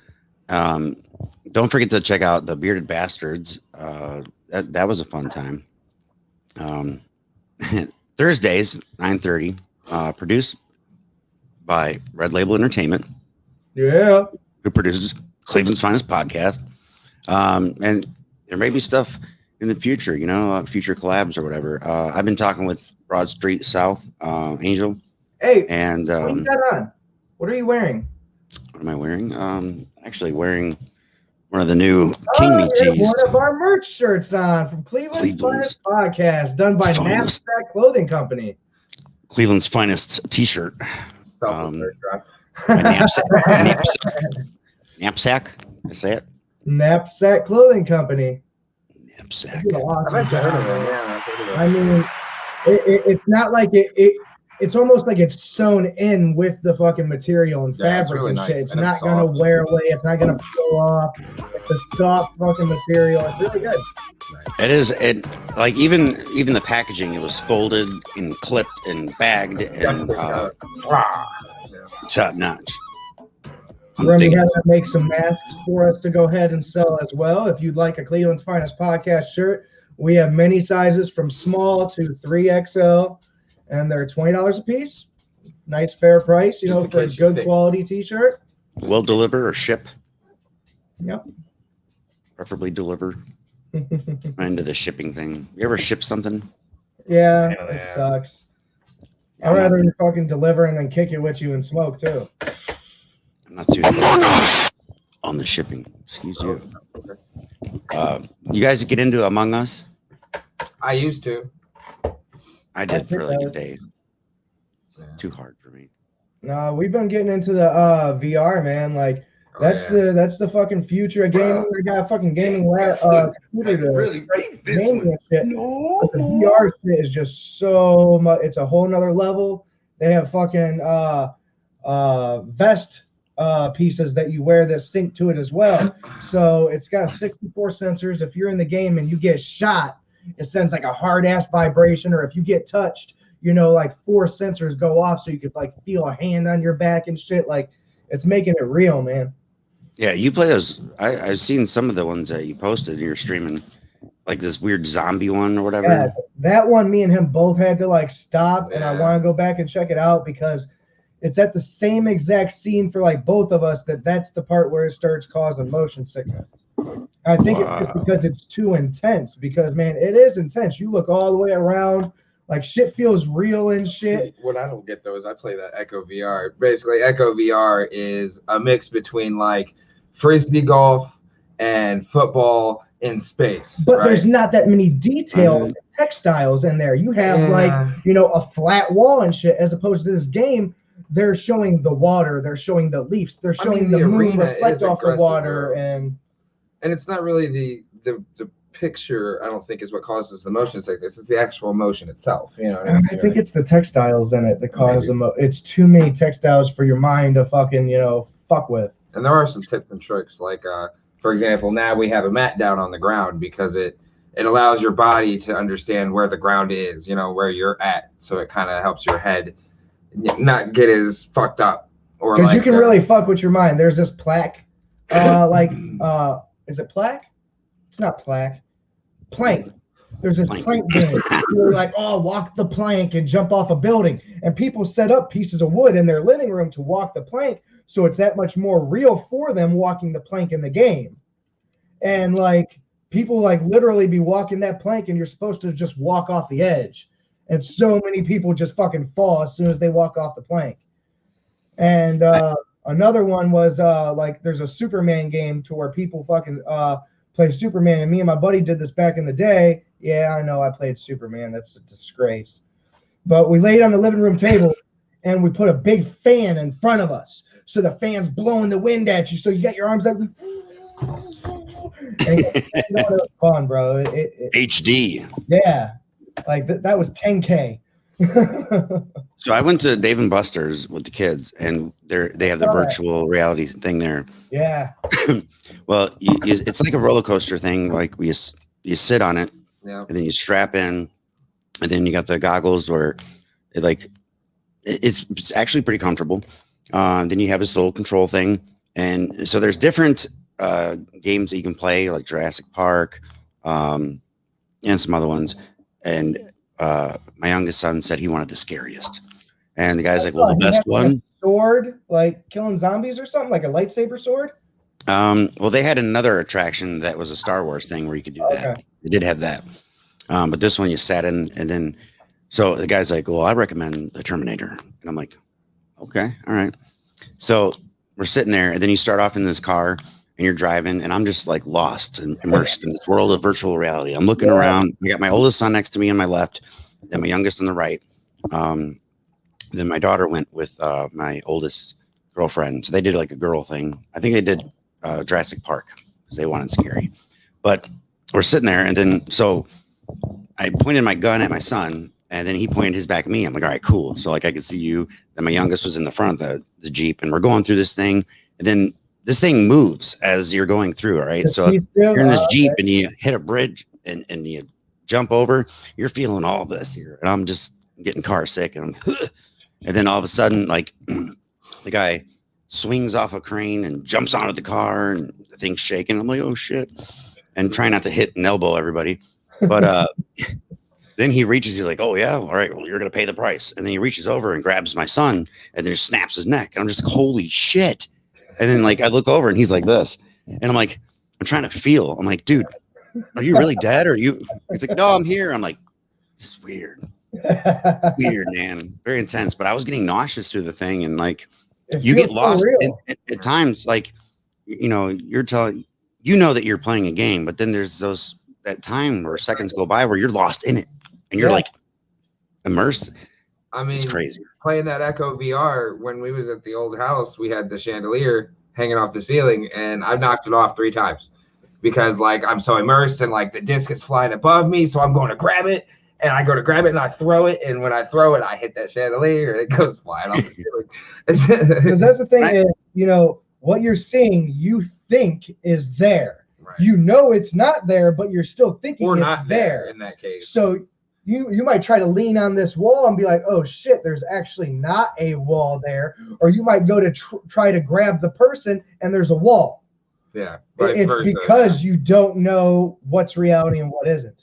Don't forget to check out the Bearded Bastards. That was a fun time. Thursdays, 9:30. Produced by Red Label Entertainment. Yeah. Who produces Cleveland's finest podcast. And there may be stuff in the future, you know, future collabs or whatever. I've been talking with Broad Street South, Angel. Hey, and what you got on? What are you wearing? What am I wearing? Actually wearing one of the new King Me tees. One of our merch shirts on from Cleveland's Finest Podcast, done by Knapsack Clothing Company. Cleveland's finest t-shirt. Knapsack. I say it. Knapsack Clothing Company. Knapsack. Awesome. I mean, it's not like it it's almost like it's sewn in with the fucking material and Yeah, it's fabric really and nice, shit. It's and not it's gonna soft. wear away. It's not gonna peel off. It's a soft fucking material. It's really good. It is. It like even the packaging. It was folded and clipped and bagged and top notch. Remy had to make some masks for us to go ahead and sell as well. If you'd like a Cleveland's Finest podcast shirt, we have many sizes from small to 3XL, and they're $20 a piece. Nice fair price, you know, for a good quality t-shirt. Will deliver or ship. Yep. Preferably deliver. I'm into the shipping thing. You ever ship something? Yeah, it sucks. I'd rather you fucking deliver and then kick it with you and smoke too. I'm not too on the shipping. Excuse you. You guys get into Among Us? I used to. I did for like a day. It's too hard for me. No, we've been getting into the VR, man. Like that's the fucking future of gaming. They got a fucking gaming computer to gaming and shit. But the VR shit is just so much. It's a whole nother level. They have fucking vest pieces that you wear that sync to it as well. So it's got 64 sensors. If you're in the game and you get shot, it sends like a hard ass vibration. Or if you get touched, you know, like 4 sensors go off so you could like feel a hand on your back and shit. Like it's making it real, man. Yeah, you play those. I've seen some of the ones that you posted. You're streaming, like this weird zombie one or whatever. Yeah, that one, me and him both had to like stop, and I want to go back and check it out because it's at the same exact scene for like both of us. That's the part where it starts causing motion sickness. I think it's just because it's too intense. Because man, it is intense. You look all the way around. Like shit feels real and shit. See, what I don't get though is I play that Echo VR. Basically, Echo VR is a mix between like frisbee golf and football in space. But there's not that many detailed textiles in there. You have like, you know, a flat wall and shit, as opposed to this game. They're showing the water. They're showing the leaves. They're showing the moon reflect off the water, and it's not really the picture. I don't think is what causes the motion sickness. It's the actual motion itself. You know what I mean? I think it's the textiles in it that cause it's too many textiles for your mind to fucking, you know, fuck with. And there are some tips and tricks, like for example, now we have a mat down on the ground because it allows your body to understand where the ground is, you know, where you're at. So it kind of helps your head not get as fucked up. Or because like, you can really fuck with your mind. There's this plaque, is it plaque? It's not plaque. Plank. There's this plank game. You're like, oh, walk the plank and jump off a building. And people set up pieces of wood in their living room to walk the plank. So it's that much more real for them walking the plank in the game. And like people like literally be walking that plank and you're supposed to just walk off the edge. And so many people just fucking fall as soon as they walk off the plank. And another one was like there's a Superman game to where people fucking play Superman. And me and my buddy did this back in the day. Yeah, I know I played Superman. That's a disgrace. But we laid on the living room table and we put a big fan in front of us. So the fan's blowing the wind at you. So you got your arms up. And it was fun, bro. HD. Yeah. Like that was 10K. So I went to Dave & Buster's with the kids, and they have the virtual reality thing there. Yeah. Well, it's like a roller coaster thing. Like you sit on it, and then you strap in, and then you got the goggles where it's actually pretty comfortable. Then you have this little control thing, and so there's different games that you can play, like Jurassic Park, and some other ones. And my youngest son said he wanted the scariest, and the guy's like, "Well, the best one." Sword, like killing zombies or something, like a lightsaber sword. Well, they had another attraction that was a Star Wars thing where you could do that. They did have that, but this one you sat in, and then so the guy's like, "Well, I recommend the Terminator," and I'm like, "Okay, all right." So we're sitting there, and then you start off in this car. And you're driving, and I'm just like lost and immersed in this world of virtual reality. I'm looking around. I got my oldest son next to me on my left, then my youngest on the right. Then my daughter went with my oldest girlfriend. So they did like a girl thing. I think they did Jurassic Park because they wanted scary. But we're sitting there, and then so I pointed my gun at my son, And then he pointed his back at me. I'm like, all right, cool. So like I could see you. Then my youngest was in the front of the Jeep, and we're going through this thing. And then this thing moves as you're going through. All right. So you're in this Jeep and you hit a bridge and you jump over. You're feeling all this here. And I'm just getting car sick. And and then all of a sudden, like the guy swings off a crane and jumps onto the car and the thing's shaking. I'm like, oh shit. And try not to hit and elbow everybody. But then he reaches, he's like, oh yeah, all right, well, you're gonna pay the price. And then he reaches over and grabs my son and then just snaps his neck. And I'm just like, holy shit. And then like I look over and he's like this. And I'm like, I'm trying to feel. I'm like, dude, are you really dead? Or you? He's like, no, I'm here. I'm like, this is weird. Weird, man. Very intense. But I was getting nauseous through the thing, and like you get lost at times, like you're telling that you're playing a game, but then there's that time where seconds go by where you're lost in it and you're like immersed. I mean, it's crazy. Playing that Echo VR, when we was at the old house, we had the chandelier hanging off the ceiling, and I've knocked it off 3 times because like I'm so immersed and like the disc is flying above me, so I'm going to grab it, and I go to grab it and I throw it, and when I throw it, I hit that chandelier and it goes flying off the ceiling. Because that's the thing is, what you're seeing, you think is there. Right. You know it's not there, but you're still thinking it's not there in that case. So you might try to lean on this wall and be like, oh shit, there's actually not a wall there. Or you might go to try to grab the person and there's a wall. Yeah. It's because you don't know what's reality and what isn't.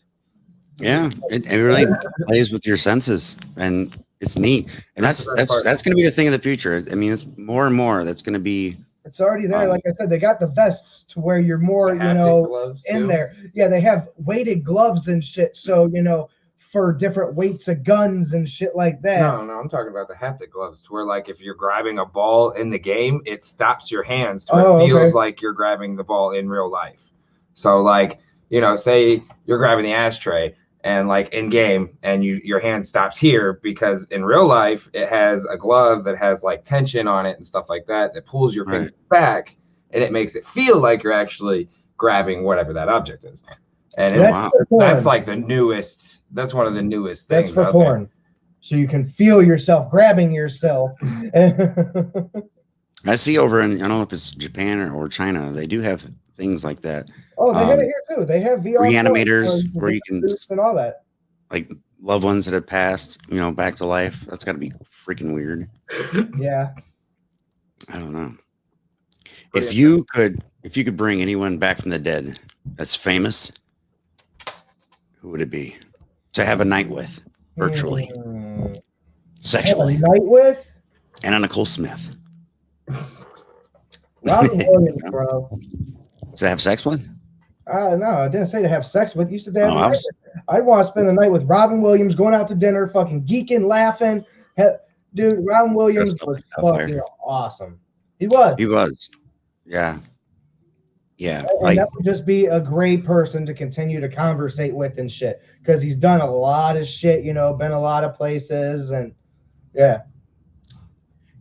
Yeah, it really plays with your senses, and it's neat. And that's going to be the thing of the future. I mean, it's more and more that's going to be. It's already there. Like I said, they got the vests to where you're more, in there. Yeah, they have weighted gloves and shit. So, for different weights of guns and shit like that. No, I'm talking about the haptic gloves to where like if you're grabbing a ball in the game, it stops your hands to where it feels like you're grabbing the ball in real life. So like, say you're grabbing the ashtray and like in game and your hand stops here because in real life it has a glove that has like tension on it and stuff like that pulls your finger back, and it makes it feel like you're actually grabbing whatever that object is. And that's like the newest. That's one of the newest things. That's for porn. There. So you can feel yourself grabbing yourself. I see over in, I don't know if it's Japan or China, they do have things like that. Oh, they have it here too. They have VR reanimators where you can and all that. Like loved ones that have passed, back to life. That's got to be freaking weird. Yeah. I don't know. If you could bring anyone back from the dead that's famous, who would it be? To have a night with, virtually, sexually. Have a night with? Anna Nicole Smith. Robin Williams, bro. To have sex with? No, I didn't say to have sex with. You said to have I'd want to spend the night with Robin Williams, going out to dinner, fucking geeking, laughing. Dude, Robin Williams was fucking awesome. He was. He was. Yeah. Yeah. And that would just be a great person to continue to conversate with and shit. Because he's done a lot of shit, been a lot of places, and yeah.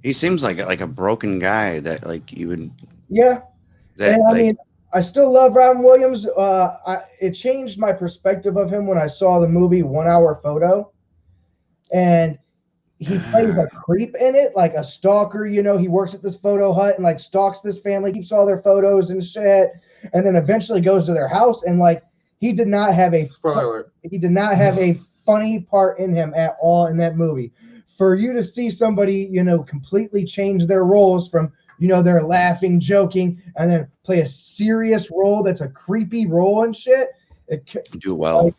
He seems like a broken guy that like you would. Yeah. And I mean, I still love Robin Williams. It changed my perspective of him when I saw the movie 1 Hour Photo, and he plays a creep in it, like a stalker. He works at this photo hut and like stalks this family, keeps all their photos and shit, and then eventually goes to their house and like he did not have a funny part in him at all in that movie. For you to see somebody, completely change their roles from, they're laughing, joking, and then play a serious role that's a creepy role and shit. Do well. Like,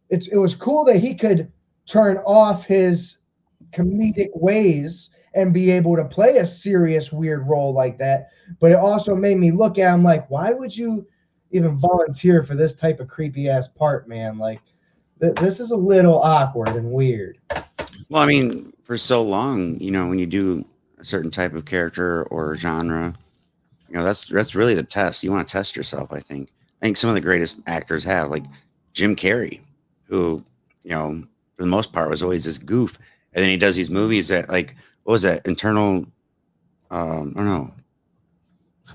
it was cool that he could turn off his comedic ways and be able to play a serious, weird role like that. But it also made me look at him like, why would you even volunteer for this type of creepy ass part, man? Like, this is a little awkward and weird. Well, I mean, for so long, when you do a certain type of character or genre, that's really the test. You want to test yourself, I think. I think some of the greatest actors have, like Jim Carrey, who, for the most part was always this goof. And then he does these movies that, like, what was that? I don't know.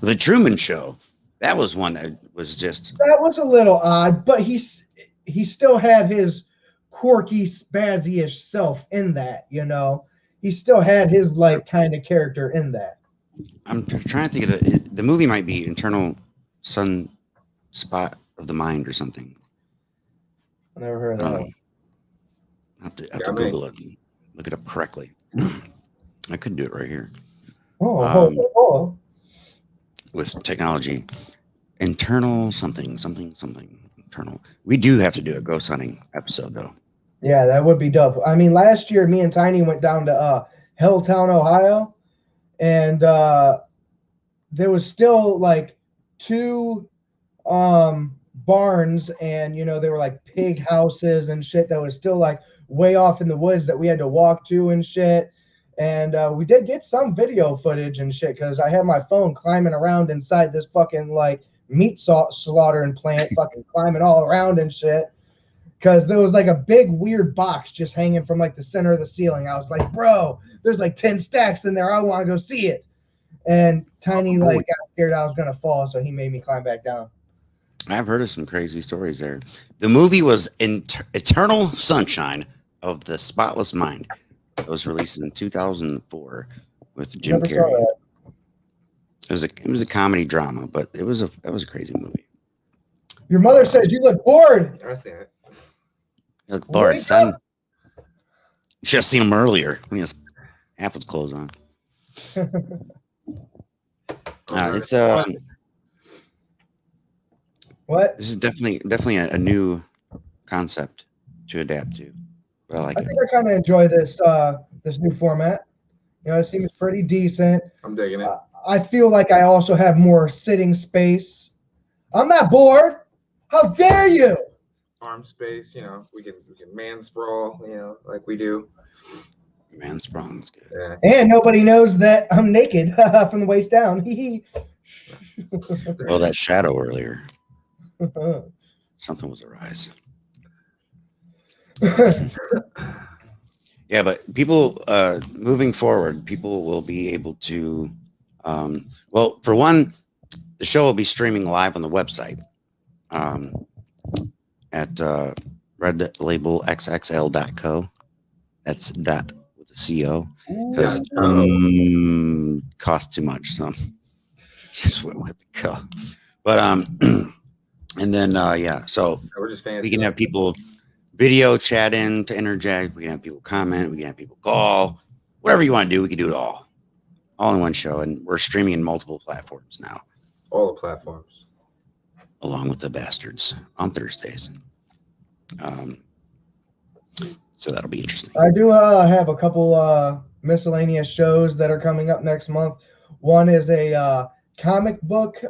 The Truman Show. That was one that was just. That was a little odd, but he still had his quirky, spazzy-ish self in that, you know. He still had his like kind of character in that. I'm trying to think of the movie might be Internal Sunspot of the Mind or something. I never heard of that one. I have to Google it and look it up correctly. I could do it right here. With technology. Internal something. Internal. We do have to do a ghost hunting episode though. Yeah, that would be dope. I mean, last year me and Tiny went down to Helltown, Ohio, and there was still like 2 barns, and you know, they were like pig houses and shit that was still like way off in the woods that we had to walk to and shit. And we did get some video footage and shit because I had my phone climbing around inside this fucking like meat slaughtering plant, fucking climbing all around and shit. Because there was like a big weird box just hanging from like the center of the ceiling. I was like, bro, there's like 10 stacks in there. I want to go see it. And Tiny like got scared I was gonna fall, so he made me climb back down. I've heard of some crazy stories there. The movie was Eternal Sunshine of the Spotless Mind. It was released in 2004 with Jim Carrey. It was a comedy drama, but it was a crazy movie. Your mother says you look bored. I see it. You look bored, son. You should have seen him earlier when he has half his clothes on. It's what? This is definitely a new concept to adapt to. But I think I kind of enjoy this this new format. You know, it seems pretty decent. I'm digging it. I feel like I also have more sitting space. I'm not bored. How dare you? Arm space, you know, we can man sprawl, you know, like we do. Man sprawl is good. Yeah. And nobody knows that I'm naked from the waist down. Well, that shadow earlier. Something was arise. Yeah, but people moving forward, people will be able to well, for one, the show will be streaming live on the website at redlabelxxl.co. That's dot with a CO because costs too much, so just went with the co. But and then yeah, so we're just we can have people video chat in to interject. We can have people comment. We can have people call. Whatever you want to do, we can do it all in one show. And we're streaming in multiple platforms now. All the platforms. Along with the bastards on Thursdays. So that'll be interesting. I do have a couple miscellaneous shows that are coming up next month. One is a comic book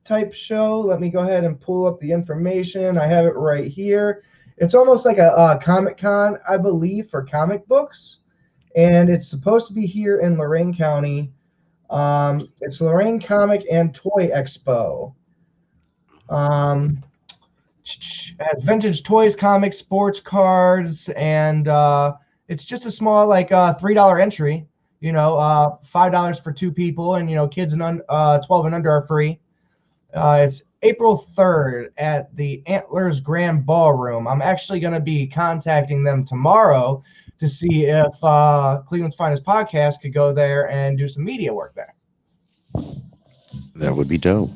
type show. Let me go ahead and pull up the information. I have it right here. It's almost like a Comic-Con, I believe, for comic books. And it's supposed to be here in Lorain County. It's Lorain Comic and Toy Expo. It has vintage toys, comics, sports cards, and it's just a small, like, $3 entry. You know, $5 for 2 people, and, you know, kids and 12 and under are free. It's April 3rd at the Antlers Grand Ballroom. I'm actually going to be contacting them tomorrow to see if Cleveland's Finest Podcast could go there and do some media work there. That would be dope.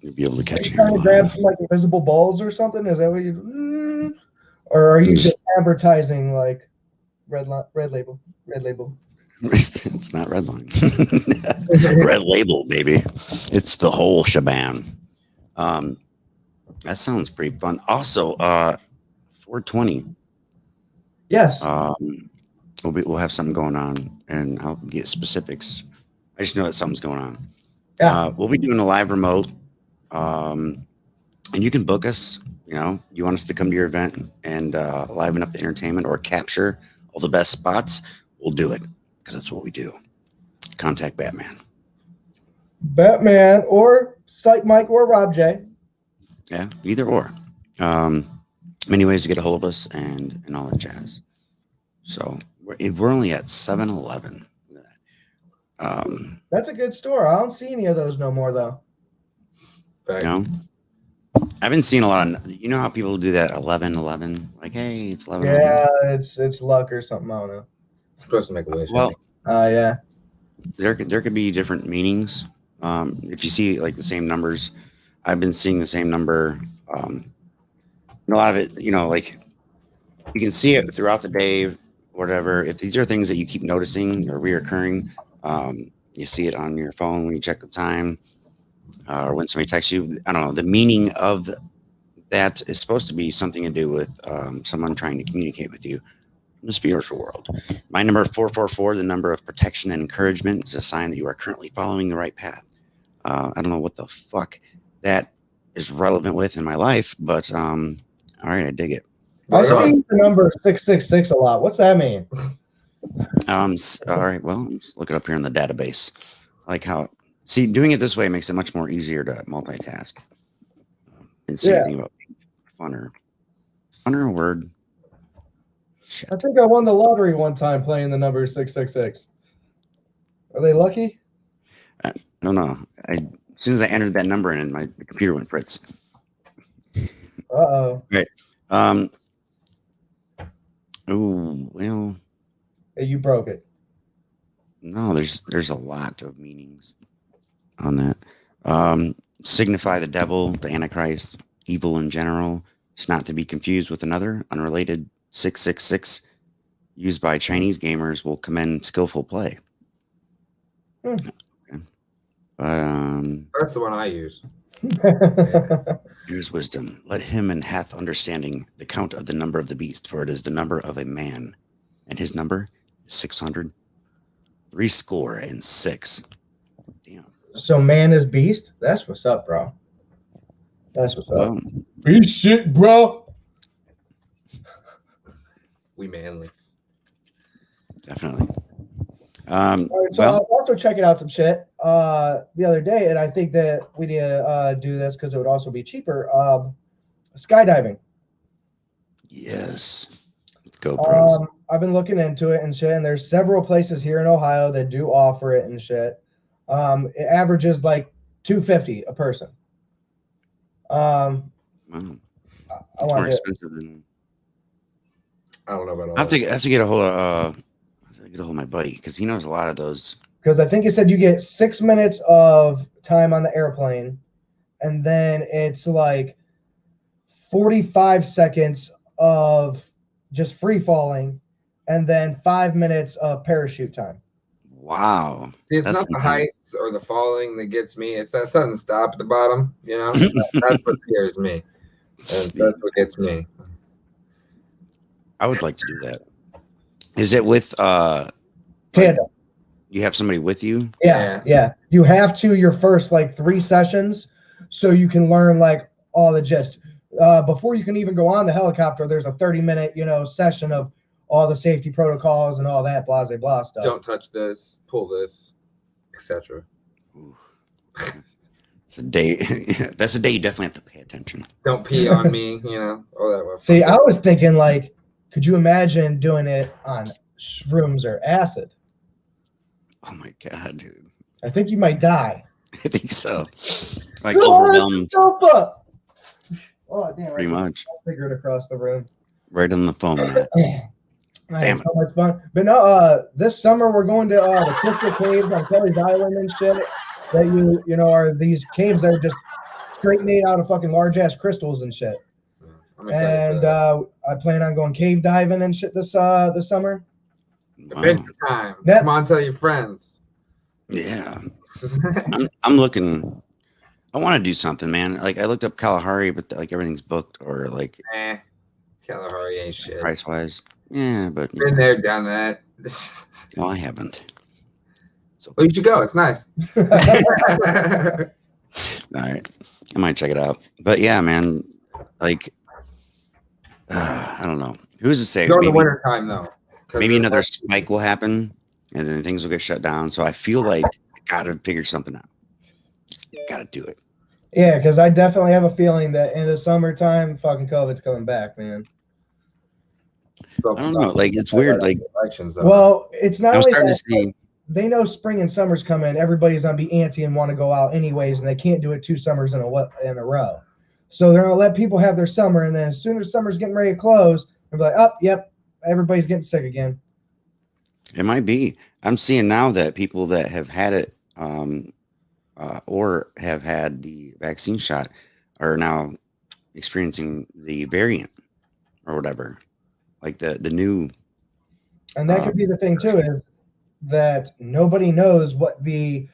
You'll be able to catch you. Trying to grab some like invisible balls or something? Is that what you? Or are you just advertising like red label? Red label. It's not Redline. Red Label, baby. It's the whole shebang. That sounds pretty fun. Also, 420. Yes. We'll have something going on, and I'll get specifics. I just know that something's going on. Yeah. We'll be doing a live remote, and you can book us. You know, you want us to come to your event and liven up the entertainment or capture all the best spots, we'll do it. Because that's what we do. Contact Batman. Batman or Psych Mike or Rob J. Yeah, either or. Many ways to get a hold of us and all that jazz. So we're only at 7-Eleven. That's a good store. I don't see any of those no more though. No? I've been seeing a lot of, you know how people do that 11-11? Like, hey, it's 11. Yeah, it's luck or something. I don't know. Supposed to make a wish. Well, yeah. There could be different meanings. If you see like the same numbers, I've been seeing the same number. A lot of it, like you can see it throughout the day, whatever. If these are things that you keep noticing or reoccurring, you see it on your phone when you check the time, or when somebody texts you. I don't know. The meaning of that is supposed to be something to do with someone trying to communicate with you in the spiritual world. My number 444, the number of protection and encouragement, is a sign that you are currently following the right path. I don't know what the fuck that is relevant with in my life, but all right, I dig it. I see the number 666 a lot. What's that mean? All right, well, let's look it up here in the database. Like how, see, doing it this way makes it much more easier to multitask. And see anything about funner word. Shit. I think I won the lottery one time playing the number 666. Are they lucky? I don't know. As soon as I entered that number in, my computer went fritz. Uh-oh. Right. Oh, well. Hey, you broke it. No, there's a lot of meanings on that. Signify the devil, the Antichrist, evil in general. It's not to be confused with another unrelated 666 used by Chinese gamers will commend skillful play. That's the one I use. Here's wisdom. Let him and hath understanding the count of the number of the beast, for it is the number of a man, and his number is 600. 76. Damn. So man is beast? That's what's up, bro. That's what's up. Beast shit, bro. We manly. Definitely. All right, so I was also checking out some shit the other day, and I think that we need to do this because it would also be cheaper. Skydiving. Yes. Let's go, bros. I've been looking into it and shit, and there's several places here in Ohio that do offer it and shit. It averages like $250 a person. Wow. I More want expensive than. I don't know about all I have to get a hold of my buddy because he knows a lot of those. Because I think you said you get 6 minutes of time on the airplane, and then it's like 45 seconds of just free falling, and then 5 minutes of parachute time. Wow. See, it's not the heights or the falling that gets me. It's that sudden stop at the bottom. That's what scares me. And that's what gets me. I would like to do that. Is it with Tandem? You have somebody with you? Yeah. You have to your first like 3 sessions so you can learn like all the gist. Before you can even go on the helicopter, there's a 30-minute, session of all the safety protocols and all that blah, blah, blah stuff. Don't touch this, pull this, etc. It's a day. That's a day you definitely have to pay attention. Don't pee on me, all that. See, I was thinking like, could you imagine doing it on shrooms or acid? Oh my god, dude! I think you might die. I think so. Like overwhelmed. Oh damn! Pretty much. I'll figure it across the room. Right on the phone. Damn, so much fun. But no, this summer we're going to the Crystal Caves on Kelly's Island and shit. That you know are these caves that are just straight made out of fucking large ass crystals and shit. And I plan on going cave diving and shit this summer. Adventure time. Yep. Come on, tell your friends. Yeah. I'm looking. I want to do something, man. Like I looked up Kalahari, but like everything's booked or like. Kalahari ain't shit. Price wise, yeah, but been there, done that. Well, I haven't. So well, you should go. It's nice. All right, I might check it out. But yeah, man, like I don't know. Who's to say? Go in the winter time though. Maybe another spike will happen, and then things will get shut down. So I feel like I gotta figure something out. Gotta do it. Yeah, because I definitely have a feeling that in the summertime, fucking COVID's coming back, man. I don't know. Like it's weird. Like well, it's not. I'm only starting that, to see. They know spring and summer's coming. Everybody's gonna be antsy and want to go out anyways, and they can't do it 2 summers in a row. So they're gonna let people have their summer, and then as soon as summer's getting ready to close, they'll be like, "Oh, yep, everybody's getting sick again." It might be. I'm seeing now that people that have had it or have had the vaccine shot are now experiencing the variant or whatever, like the new. And that could be the thing too, is that nobody knows what the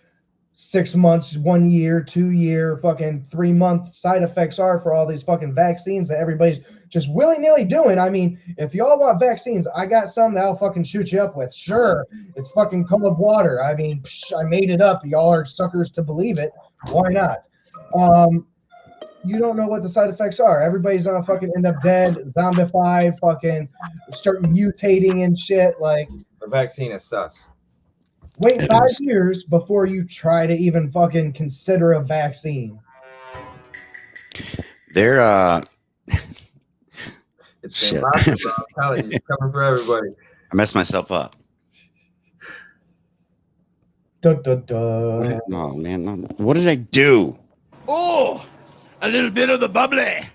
6 months, 1 year, 2 year, fucking 3 month side effects are for all these fucking vaccines that everybody's just willy-nilly doing. I mean, if y'all want vaccines, I got some that I'll fucking shoot you up with. Sure, it's fucking cold water. I mean, I made it up. Y'all are suckers to believe it. Why not? You don't know what the side effects are. Everybody's gonna fucking end up dead, zombified, fucking start mutating and shit. Like, The vaccine is sus. wait 5 years before you try to even fucking consider a vaccine. They're It's shit. impossible. I'm telling you, it's coming for everybody. I messed myself up. Dun, dun, dun. Oh man, no. What did I do? Oh, a little bit of the bubbly.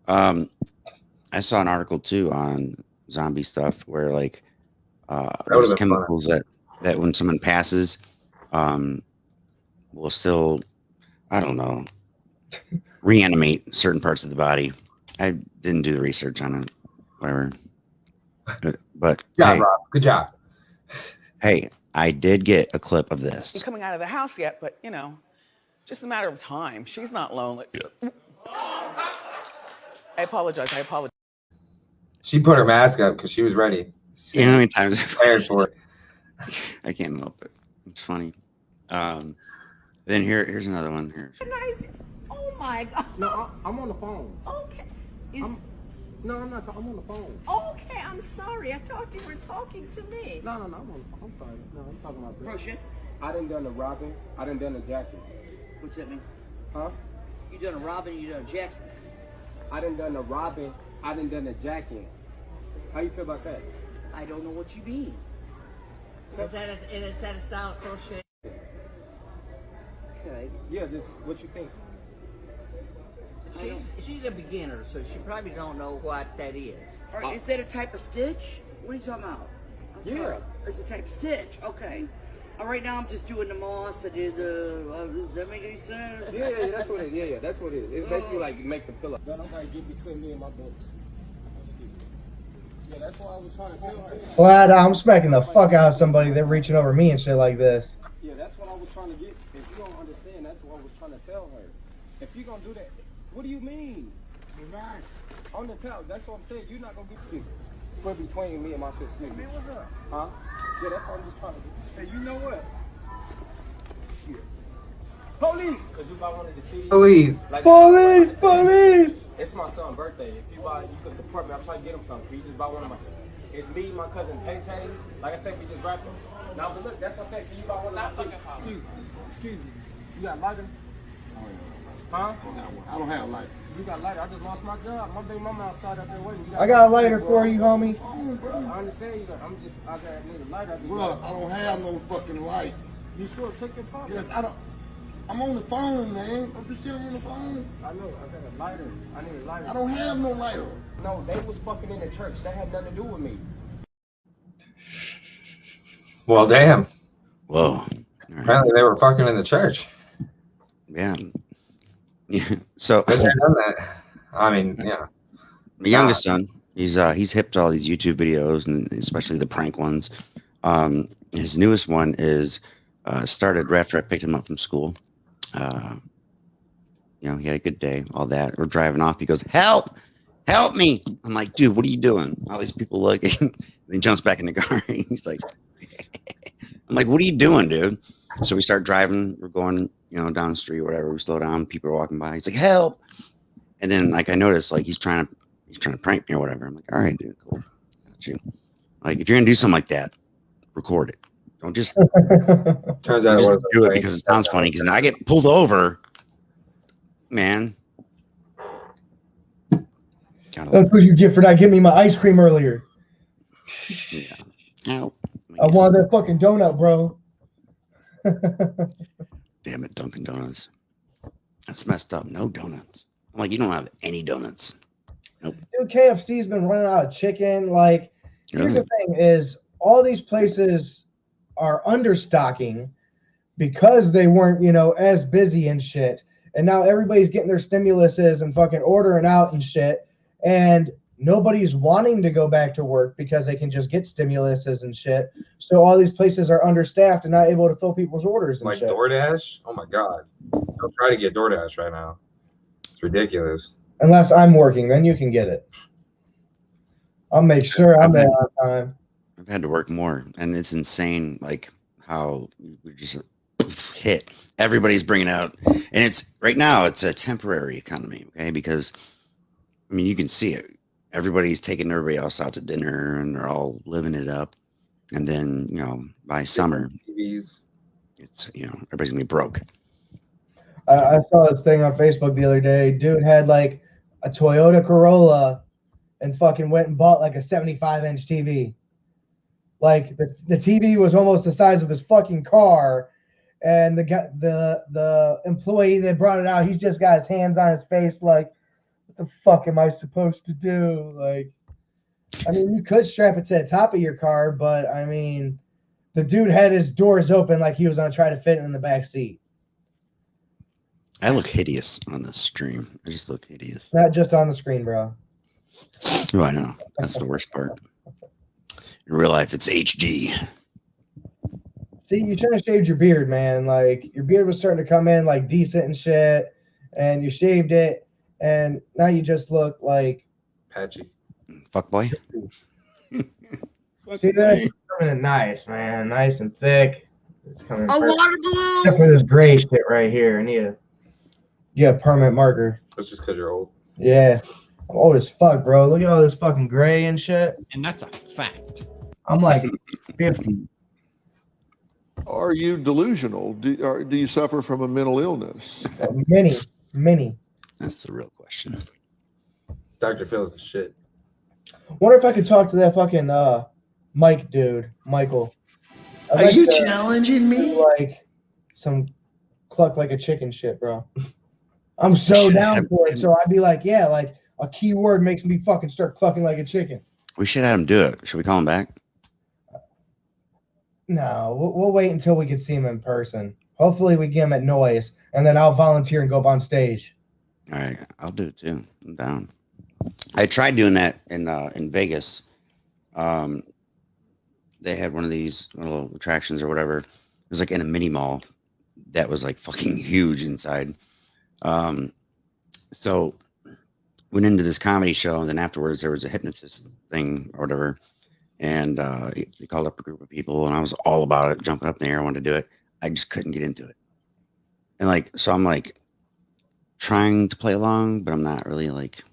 I saw an article too on zombie stuff where like would've there's been chemicals that when someone passes, will still, I don't know, reanimate certain parts of the body. I didn't do the research on it, whatever. But Good job, hey, Rob. Good job. hey, I did get a clip of this. coming out of the house yet, but you know, just a matter of time. She's not lonely. I apologize. She put her mask up because she was ready. You know how many times Prepared for it. I can't help it. It's funny. Then here's another one. Here. Nice. Oh my God. No, I'm on the phone. Okay. No, I'm not. I'm on the phone. Okay, I'm sorry. I thought you were talking to me. No, I'm on. I'm sorry. No, I'm talking about this. Russia? I done the robbing. I done the jacking. What's that mean? Huh? You done a robbing, you done a jacking. I done the robbing. I done the jacking. How you feel about that? I don't know what you mean. Is that a style of crochet? Okay. Yeah, this. What you think? She's a beginner, so she probably don't know what that is. Is that a type of stitch? What are you talking about? I'm sorry. It's a type of stitch. Okay. Right now I'm just doing the moss. I did the. Does that make any sense? Yeah, that's what it is. Yeah, that's what it is. It's basically like you make the pillow. Then I'm gonna get between me and my books. Yeah, that's what I was trying to tell her. Well, I'm smacking the fuck out of somebody that reaching over me and shit like this. Yeah, that's what I was trying to get. If you don't understand, that's what I was trying to tell her. If you gonna do that, what do you mean? Relax. On the towel, that's what I'm saying. You're not gonna get you. Put between me and my sister. Hey, man, what's up? Huh? Yeah, that's what I'm just trying to do. Hey, you know what? Shit. Police! Because you might wanted to see. Police. Like, Police! It's my son's birthday. If you buy, you can support me. I'm trying to get him something. Can you just buy one of my? It's me, my cousin Tay. Like I said, we just rapping. Now, but look, that's what I said. Can you buy one of my? Excuse me. You got lighter? Huh? I don't have lighter. You got lighter? I just lost my job. My baby mama outside out there waiting. I got a lighter for you, homie. I understand you got. I need a lighter. Look, I don't have no fucking light. You sure? Check your phone. Yes, I don't. I'm on the phone, man. I'm just sitting on the phone. I know. I got a lighter. I need a lighter. I don't have no lighter. No, they was fucking in the church. That had nothing to do with me. Well, damn. Whoa. Apparently they were fucking in the church. Yeah. Yeah. So But they done that. I mean, yeah. my youngest son, he's hip to all these YouTube videos and especially the prank ones. His newest one is started right after I picked him up from school. He had a good day, all that. We're driving off. He goes, help me. I'm like, dude, what are you doing? All these people looking. And he jumps back in the car. He's like, I'm like, what are you doing, dude? So we start driving. We're going, down the street or whatever. We slow down. People are walking by. He's like, help. And then like I noticed like he's trying to prank me or whatever. I'm like, all right, dude, cool. Got you. Like if you're gonna do something like that, record it. Don't just Turns out it wasn't do it because it sounds funny. Because I get pulled over, man. That's what you get for not giving me my ice cream earlier. Yeah. Help. I wanted that fucking donut, bro. Damn it, Dunkin' Donuts. That's messed up. No donuts. I'm like, you don't have any donuts. Nope. Dude, KFC's been running out of chicken. Like, here's Really? the thing: is all these places are understocking because they weren't, as busy and shit. And now everybody's getting their stimuluses and fucking ordering out and shit. And nobody's wanting to go back to work because they can just get stimuluses and shit. So all these places are understaffed and not able to fill people's orders and Like shit. DoorDash? Oh my God. Don't try to get DoorDash right now. It's ridiculous. Unless I'm working, then you can get it. I'll make sure I'm there on time. I've had to work more, and it's insane, like how we just hit. Everybody's bringing out, and it's right now. It's a temporary economy, okay? Because I mean, you can see it. Everybody's taking everybody else out to dinner, and they're all living it up. And then by summer, TVs. it's everybody's gonna be broke. I saw this thing on Facebook the other day. Dude had like a Toyota Corolla and fucking went and bought like a 75-inch TV. Like the TV was almost the size of his fucking car, and the employee that brought it out, he's just got his hands on his face, like, what the fuck am I supposed to do? Like, I mean, you could strap it to the top of your car, but I mean, the dude had his doors open like he was gonna try to fit it in the back seat. I look hideous on this stream. I just look hideous. Not just on the screen, bro. Oh, I know. That's the worst part. In real life, it's HD. See, you should have shaved your beard, man. Like, your beard was starting to come in like decent and shit, and you shaved it, and now you just look like patchy. Fuck boy. See that? It's coming in nice, man. Nice and thick. It's coming. A perfect. water balloon. Except for this gray shit right here. I need to get a permanent marker. That's just because you're old. Yeah. I'm old as fuck, bro. Look at all this fucking gray and shit. And that's a fact. I'm like 50. Are you delusional? Do you suffer from a mental illness? Many. That's the real question. Dr. Phil's the shit. Wonder if I could talk to that fucking Mike dude, Michael. Are you challenging me? Like some cluck like a chicken shit, bro. I'm so down for it. So I'd be like, yeah, like a keyword makes me fucking start clucking like a chicken. We should have him do it. Should we call him back? No, we'll wait until we can see him in person. Hopefully we get him at Noise, and then I'll volunteer and go up on stage. All right, I'll do it too. I'm down. I tried doing that in Vegas. They had one of these little attractions or whatever. It was like in a mini mall that was like fucking huge inside. So went into this comedy show, and then afterwards there was a hypnotist thing or whatever. And he called up a group of people, and I was all about it, jumping up in the air. I wanted to do it. I just couldn't get into it. And like, so I'm like trying to play along, but I'm not really like,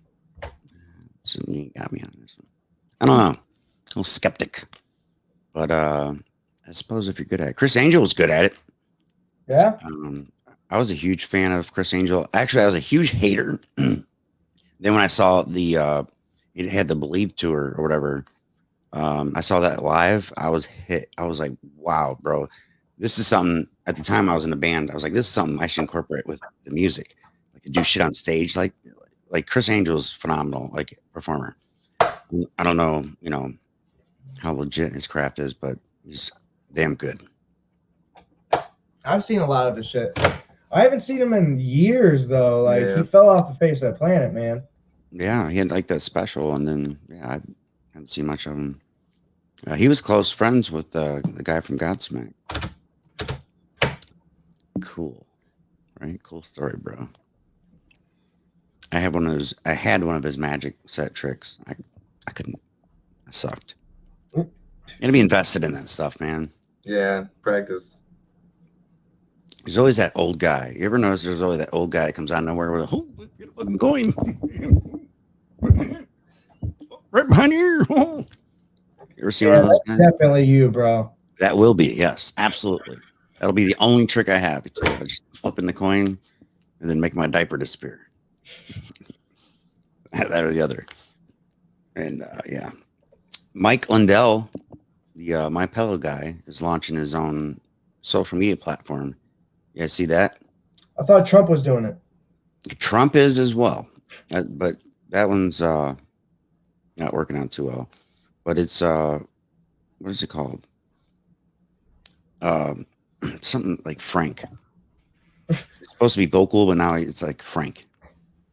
so you got me on this one. I don't know. A little skeptic. But I suppose if you're good at it. Chris Angel was good at it. Yeah. I was a huge fan of Chris Angel. Actually, I was a huge hater. Then when I saw it had the Believe tour or whatever, I saw that live. I was hit. I was like, wow, bro, this is something. At the time I was in a band. I was like, this is something I should incorporate with the music. Like do shit on stage. Like Chris Angel's phenomenal, like performer. I don't know, how legit his craft is, but he's damn good. I've seen a lot of his shit. I haven't seen him in years though. Like Yeah. he fell off the face of the planet, man. Yeah, he had like that special, and then I haven't seen much of him. He was close friends with the guy from Godsmack. Cool, right? Cool story, bro. I had one of his magic set tricks. I couldn't. I sucked. You gotta be invested in that stuff, man. Yeah, practice. There's always that old guy. You ever notice there's always that old guy that comes out of nowhere with I'm going right behind you. You ever see one of those guys? Definitely you, bro. That will be, yes, absolutely. That'll be the only trick I have. Just flipping the coin and then make my diaper disappear. That or the other. And yeah, Mike Lindell, the My Pillow guy, is launching his own social media platform. You guys see that? I thought Trump was doing it. Trump is as well, but that one's not working out too well. But it's what is it called? Something like Frank. It's supposed to be vocal, but now it's like Frank.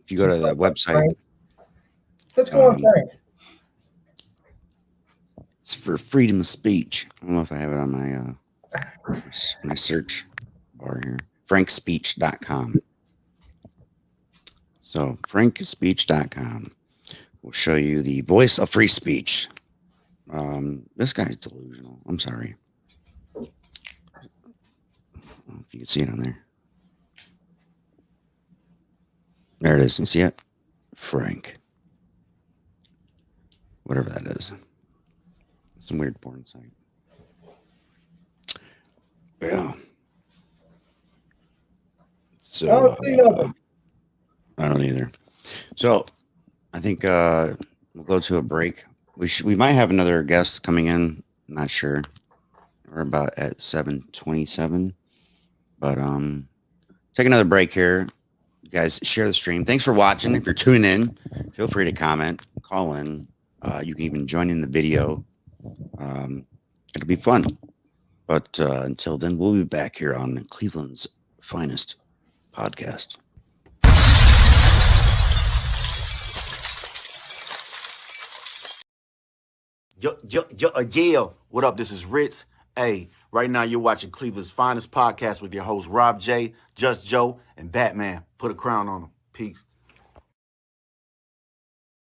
If you go to the website, let's go on Frank. It's for freedom of speech. I don't know if I have it on my search bar here. FrankSpeech.com. So FrankSpeech.com will show you the voice of free speech. This guy's delusional. I'm sorry. I don't know if you can see it on there. There it is. You see it? Frank. Whatever that is. Some weird porn site. Yeah. So I don't either. So I think we'll go to a break. We might have another guest coming in. I'm not sure. We're about at 7:27. But take another break here. You guys share the stream. Thanks for watching. If you're tuning in, feel free to comment, call in. You can even join in the video. It'll be fun. But until then, we'll be back here on Cleveland's finest podcast. Yeah. What up? This is Ritz. Hey, right now you're watching Cleveland's finest podcast with your hosts Rob J, Just Joe, and Batman. Put a crown on him. Peace.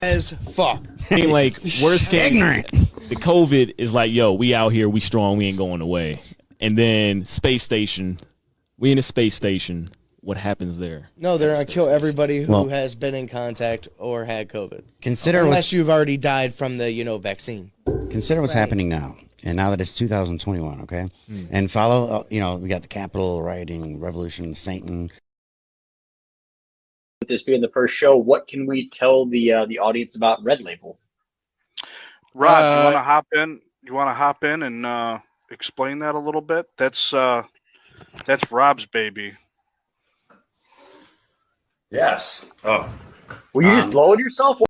As fuck. I mean, like, worst case, the COVID is like, yo, we out here, we strong, we ain't going away. And then space station, we in a space station. What happens there? No, they're going to kill everybody who has been in contact or had COVID. Consider unless you've already died from the, vaccine. Consider what's happening now. And now that it's 2021, okay? And follow, we got the Capitol rioting, Revolution, Satan. With this being the first show, what can we tell the audience about Red Label? Rob, you want to hop in? You want to hop in and explain that a little bit? That's Rob's baby. Yes. Oh. Were you just blowing yourself?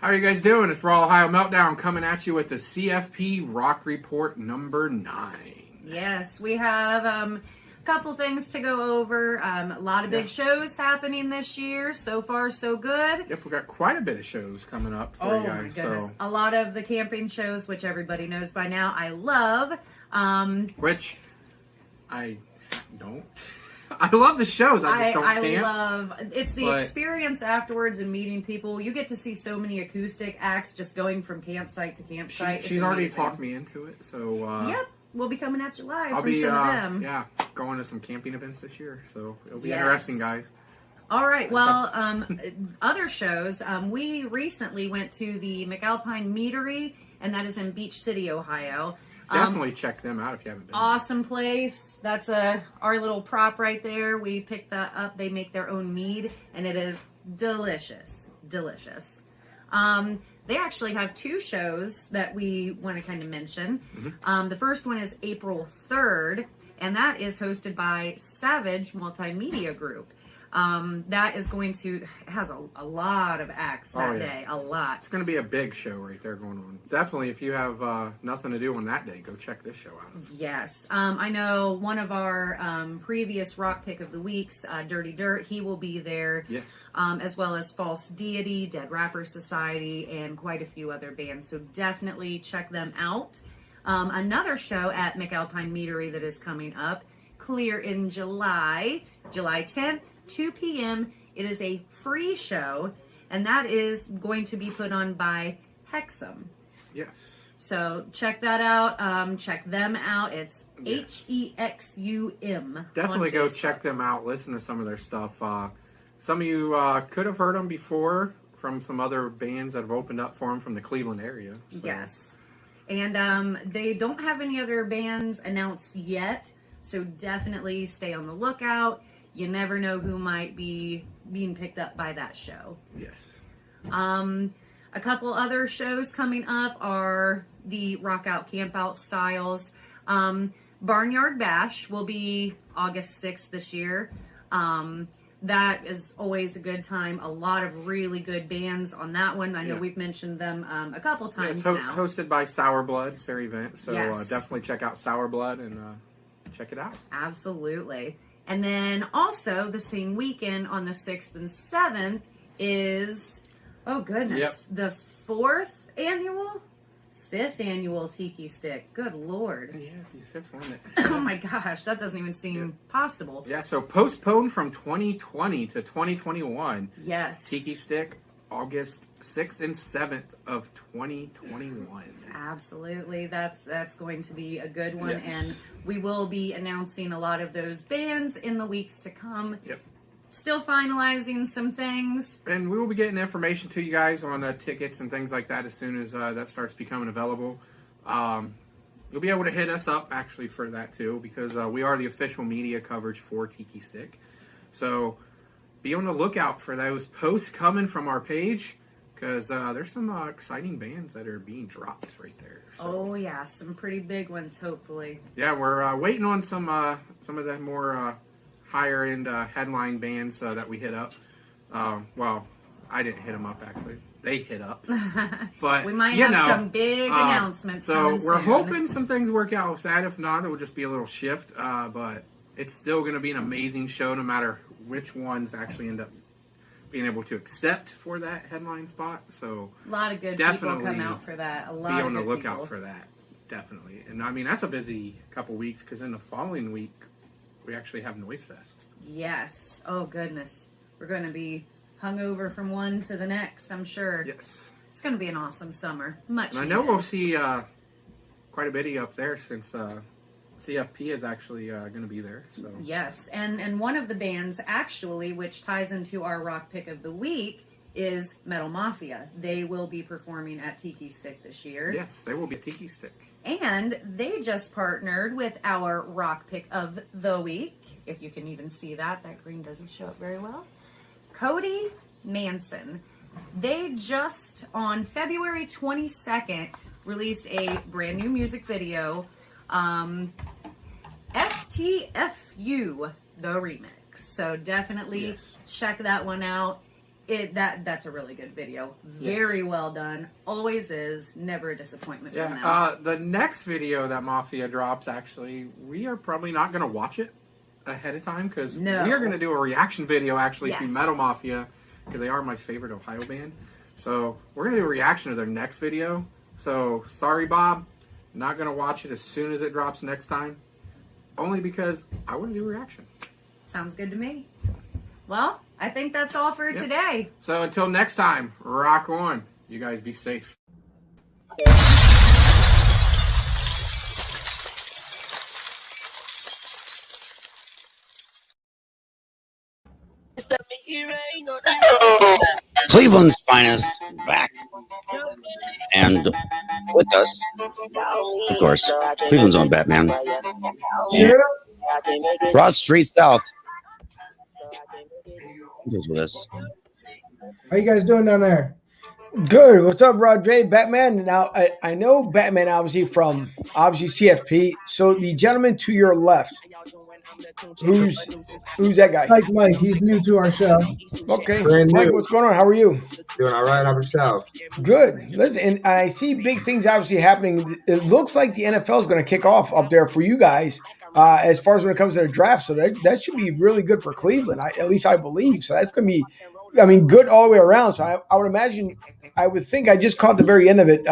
How are you guys doing? It's Raw Ohio Meltdown coming at you with the CFP Rock Report number 9. Yes, we have a couple things to go over. A lot of big shows happening this year. So far, so good. Yep, we've got quite a bit of shows coming up for you guys. My goodness. A lot of the camping shows, which everybody knows by now, I love. Which I don't. I love the shows. I just don't camp. It's the experience afterwards and meeting people. You get to see so many acoustic acts just going from campsite to campsite. She's already talked me into it, so yep, we'll be coming at you live I'll from be some of them. Yeah, going to some camping events this year, so it'll be interesting, guys. All right. Well, other shows. We recently went to the McAlpine Meadery, and that is in Beach City, Ohio. Definitely check them out if you haven't been. Awesome place. That's our little prop right there. We picked that up. They make their own mead, and it is delicious. Delicious. They actually have 2 shows that we want to kind of mention. The first one is April 3rd, and that is hosted by Savage Multimedia Group. That is going to has a lot of acts that day. A lot. It's going to be a big show right there going on. Definitely, if you have nothing to do on that day, go check this show out. Yes. I know one of our previous Rock Pick of the Weeks, Dirty Dirt, he will be there. Yes. As well as False Deity, Dead Rapper Society, and quite a few other bands. So definitely check them out. Another show at McAlpine Meadery that is coming up, clear in July 10th. 2 p.m. It is a free show, and that is going to be put on by Hexum. Yes. So check that out. Check them out. It's HEXUM. Definitely go check them out. Listen to some of their stuff. Some of you could have heard them before from some other bands that have opened up for them from the Cleveland area. So. Yes. And they don't have any other bands announced yet, so definitely stay on the lookout. You never know who might be being picked up by that show. Yes. A A couple other shows coming up are the Rock Out Camp Out styles. Barnyard Bash will be August 6th this year. That is always a good time. A lot of really good bands on that one. I know we've mentioned them a couple times now. Hosted by Sour Blood. It's their event. So Yes. definitely check out Sour Blood and check it out. Absolutely. And then also the same weekend on the 6th and 7th is, oh goodness, the 5th annual Tiki Stick. Good Lord. Yeah, the 5th one. Oh my gosh, that doesn't even seem possible. Yeah, so postponed from 2020 to 2021. Yes. Tiki Stick, August 6th and 7th of 2021. Absolutely. That's going to be a good one. Yes. And we will be announcing a lot of those bands in the weeks to come. Yep. Still finalizing some things. And we will be getting information to you guys on tickets and things like that as soon as that starts becoming available. You'll be able to hit us up actually for that too, because we are the official media coverage for Tiki Stick. So be on the lookout for those posts coming from our page, because there's some exciting bands that are being dropped right there. So. Oh yeah, some pretty big ones hopefully. Yeah, we're waiting on some of the more higher end headline bands that we hit up. Well, I didn't hit them up actually; they hit up. But we might have some big announcements. So coming we're soon. hoping some things work out with that. If not, it will just be a little shift. But it's still going to be an amazing show, no matter which ones actually end up being able to accept for that headline spot. So a lot of good people come out for that. A lot be of on the good lookout people. for that, definitely. And I mean, that's a busy couple weeks, because in the following week we actually have Noise Fest. Yes. Oh goodness, we're going to be hungover from one to the next, I'm sure. Yes. It's going to be an awesome summer. Much. And I know needed. we'll see quite a bit up there, since CFP is actually going to be there. So Yes, and one of the bands actually, which ties into our rock pick of the week, is Metal Mafia. They will be performing at Tiki Stick this year. yes, they will be at Tiki Stick. And they just partnered with our rock pick of the week. If you can even see that green doesn't show up very well. Cody Manson. They just, on February 22nd, released a brand new music video, STFU, the remix. So definitely check that one out. That's a really good video. Very well done. Always is. Never a disappointment from them. Yeah, the next video that Mafia drops, actually, we are probably not going to watch it ahead of time, because we are going to do a reaction video actually to Metal Mafia, because they are my favorite Ohio band. So we're going to do a reaction to their next video. So sorry, Bob, not going to watch it as soon as it drops next time, only because I want to do a reaction. Sounds good to me. Well, I think that's all for today. So until next time, rock on. You guys be safe. Cleveland's finest back. And with us, of course, Cleveland's own Batman. And Broad Street South. He's with us. How you guys doing down there? Good. What's up, Roger? Batman. Now, I know Batman obviously from CFP. So the gentleman to your left, who's that guy? Mike. He's new to our show. Okay. Brand Mike, new. what's going on? How are you? Doing all right. How about yourself? Good. Listen, and I see big things obviously happening. It looks like the NFL is going to kick off up there for you guys as far as when it comes to the draft. So that should be really good for Cleveland. At least I believe. So that's going to be, good all the way around. So I would imagine, I would think I just caught the very end of it,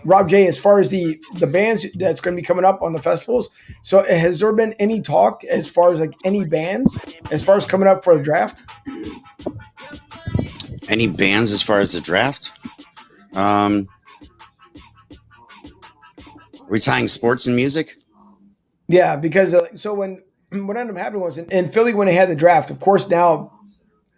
Rob J, as far as the bands that's going to be coming up on the festivals. So has there been any talk as far as like any bands as far as coming up for the draft? Any bands as far as the draft? Are we tying sports and music? Yeah, because so what ended up happening was in Philly when they had the draft, of course now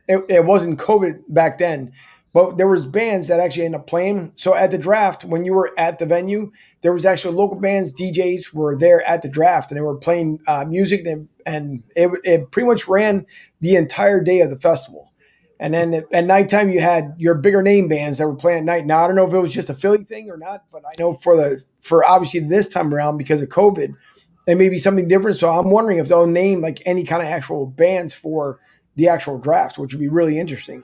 it wasn't COVID back then, but there was bands that actually ended up playing. So at the draft, when you were at the venue, there was actually local bands, DJs were there at the draft, and they were playing music, and it pretty much ran the entire day of the festival. And then at nighttime, you had your bigger name bands that were playing at night. Now, I don't know if it was just a Philly thing or not, but I know for obviously this time around because of COVID, it may be something different. So I'm wondering if they'll name like any kind of actual bands for the actual draft, which would be really interesting.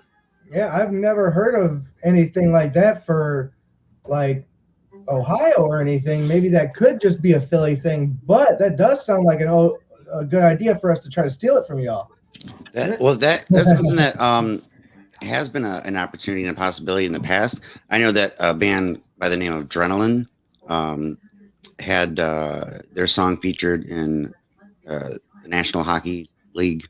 Yeah, I've never heard of anything like that for like Ohio or anything. Maybe that could just be a Philly thing, but that does sound like a good idea for us to try to steal it from y'all. That's something that has been an opportunity and a possibility in the past. I know that a band by the name of Adrenaline had their song featured in the National Hockey League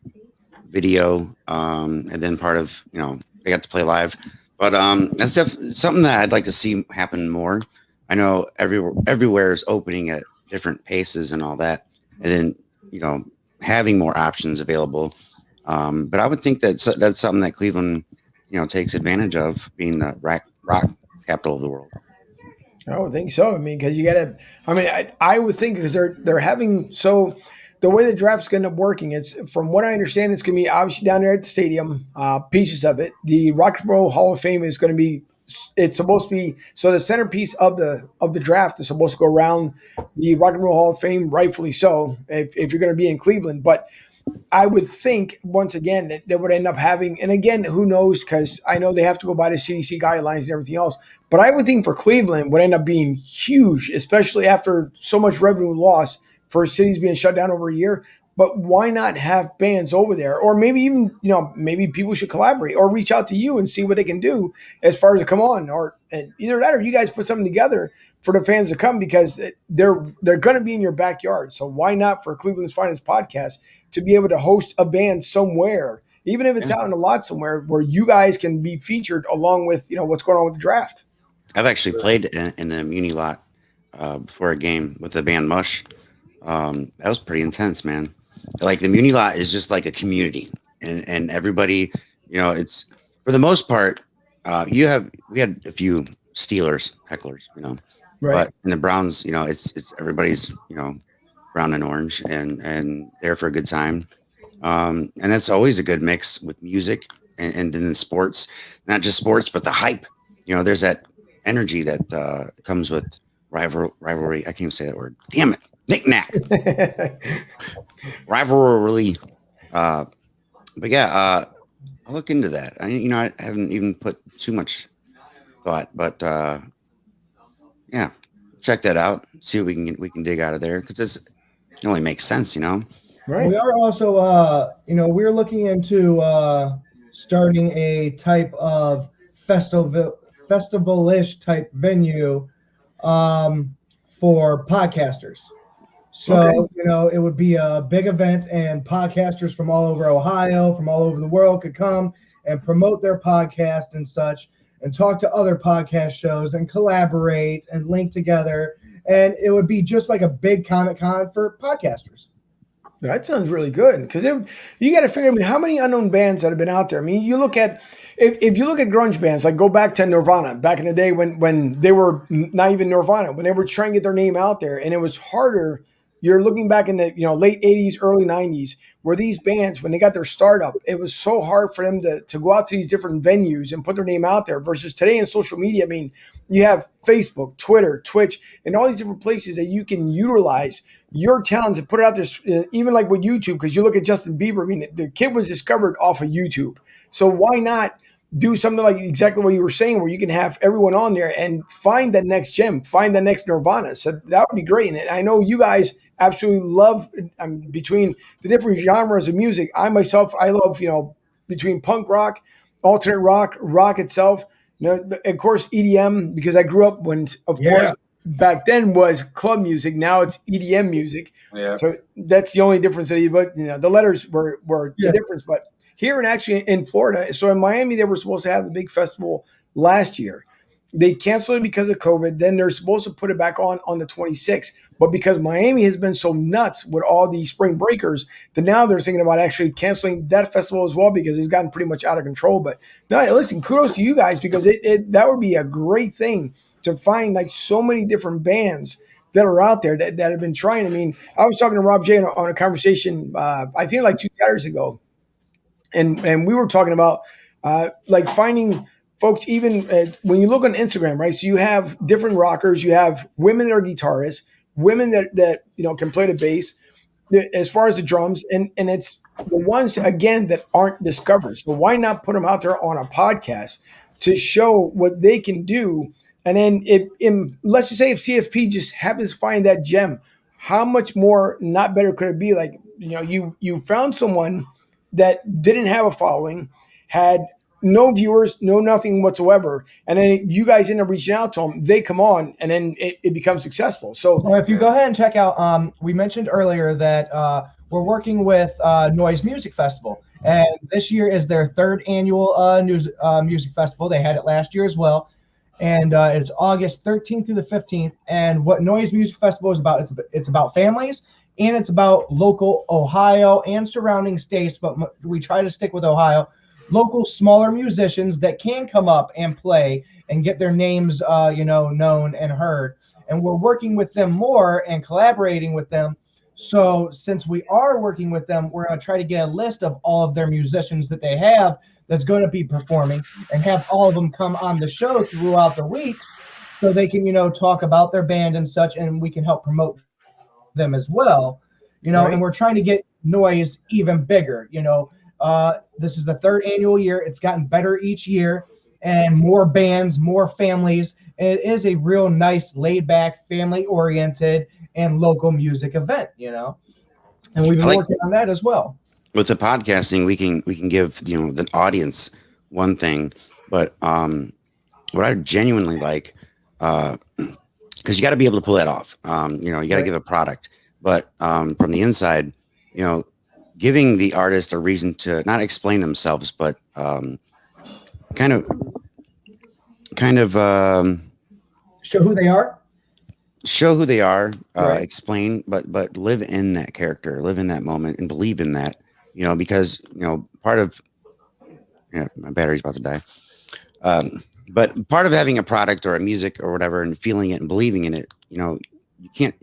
video, and then part of, they got to play live. But that's something that I'd like to see happen more. I know everywhere is opening at different paces and all that, and then having more options available. But I would think that's something that Cleveland, takes advantage of, being the rock capital of the world. I would think so. I mean, because you got to. I mean, I would think because they're having so. The way the draft's going to end up working is, from what I understand, it's going to be obviously down there at the stadium, pieces of it. The Rock and Roll Hall of Fame is going to be, it's supposed to be, so the centerpiece of the draft is supposed to go around the Rock and Roll Hall of Fame, rightfully so, if you're going to be in Cleveland. But I would think, once again, that they would end up having, and again, who knows, because I know they have to go by the CDC guidelines and everything else, but I would think for Cleveland would end up being huge, especially after so much revenue loss for cities being shut down over a year. But why not have bands over there? Or maybe even, maybe people should collaborate or reach out to you and see what they can do as far as to come on. Or either that or you guys put something together for the fans to come, because they're going to be in your backyard. So why not, for Cleveland's Finest Podcast, to be able to host a band somewhere, even if it's out in a lot somewhere, where you guys can be featured along with, what's going on with the draft. I've actually played in the Muni lot before a game with the band Mush. That was pretty intense, man. Like, the Muni lot is just like a community, and everybody, it's, for the most part, we had a few Steelers hecklers, right. But in the Browns, it's everybody's, brown and orange, and there for a good time. And that's always a good mix with music and then sports, not just sports, but the hype. There's that energy that comes with rivalry. I can't even say that word. Damn it. Knick-knack. Rivalry. But yeah, I'll look into that. I haven't even put too much thought, but yeah, check that out. See what we can dig out of there, because it only makes sense, Right. We are also, we're looking into starting a type of festival-ish type venue for podcasters. So, okay. It would be a big event, and podcasters from all over Ohio, from all over the world could come and promote their podcast and such, and talk to other podcast shows and collaborate and link together. And it would be just like a big Comic-Con for podcasters. That sounds really good, because you got to figure out how many unknown bands that have been out there. I mean, you look at, if you look at grunge bands, like go back to Nirvana, back in the day when they were not even Nirvana, when they were trying to get their name out there, and it was harder. You're looking back in the late 80s, early 90s, where these bands, when they got their startup, it was so hard for them to go out to these different venues and put their name out there, versus today in social media. I mean, you have Facebook, Twitter, Twitch, and all these different places that you can utilize your talents and put it out there, even like with YouTube, because you look at Justin Bieber. I mean, the kid was discovered off of YouTube. So why not do something like exactly what you were saying, where you can have everyone on there and find that next gem, find the next Nirvana. So that would be great. And I know you guys absolutely love, between the different genres of music. I myself, I love, between punk rock, alternate rock itself, of course, EDM, because I grew up when, of course, back then was club music. Now it's EDM music. Yeah. So that's the only difference. But the letters were the difference. But here in Florida, so in Miami, they were supposed to have the big festival last year. They canceled it because of COVID. Then they're supposed to put it back on the 26th. But because Miami has been so nuts with all the spring breakers, that now they're thinking about actually canceling that festival as well, because it's gotten pretty much out of control. But no, listen, kudos to you guys, because that would be a great thing to find, like, so many different bands that are out there that have been trying. I mean, I was talking to Rob J on a conversation, I think like 2 Saturdays ago, and we were talking about like finding folks, even when you look on Instagram, right? So you have different rockers, you have women that are guitarists, women that can play the bass, as far as the drums, and it's the ones again that aren't discovered. So why not put them out there on a podcast to show what they can do? And then let's just say if CFP just happens to find that gem, how much more not better could it be? Like, you found someone that didn't have a following, had no viewers, no nothing whatsoever, and then you guys end up reaching out to them. They come on, and then it becomes successful. So if you go ahead and check out, we mentioned earlier that we're working with Noise Music Festival, and this year is their 3rd annual music festival. They had it last year as well, and it's August 13th through the 15th. And what Noise Music Festival is about, it's about families, and it's about local Ohio and surrounding states, but we try to stick with Ohio. Local smaller musicians that can come up and play and get their names, known and heard. And we're working with them more and collaborating with them. So since we are working with them, we're going to try to get a list of all of their musicians that they have that's going to be performing, and have all of them come on the show throughout the weeks so they can, talk about their band and such, and we can help promote them as well, right. And we're trying to get Noise even bigger, This is the 3rd annual year. It's gotten better each year, and more bands, more families. And it is a real nice, laid-back, family-oriented, and local music event, And we've been working on that as well. With the podcasting, we can give the audience one thing, but what I genuinely like, because you got to be able to pull that off. You got to give a product, but from the inside, giving the artist a reason to not explain themselves, but kind of show who they are. Right. Explain, but live in that character, live in that moment, and believe in that. Because part of my battery's about to die. But part of having a product or a music or whatever and feeling it and believing in it, you can't.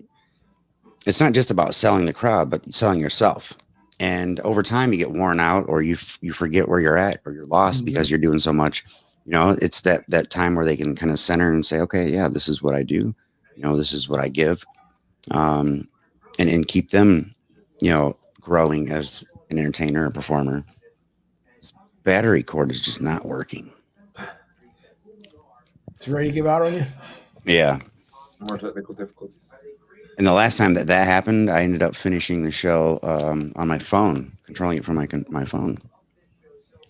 It's not just about selling the crowd, but selling yourself. And over time, you get worn out, or you forget where you're at, or you're lost because you're doing so much. It's that time where they can kind of center and say, okay, yeah, this is what I do. This is what I give, and keep them, growing as an entertainer or performer. This battery cord is just not working. It's ready to give out on you. Yeah. More technical difficulties. And the last time that happened, I ended up finishing the show on my phone, controlling it from my phone.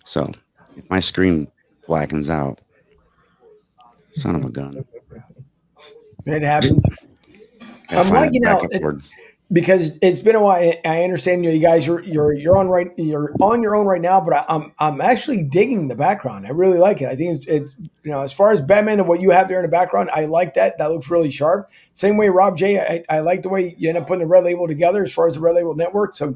So if my screen blackens out, son of a gun. It happens. I'm liking out because it's been a while. I understand you guys you're on your own right now, but I'm actually digging the background. I really like it. I think it's as far as Batman and what you have there in the background, I like that. That looks really sharp. Same way, Rob J. I like the way you end up putting the Red Label together as far as the Red Label Network. So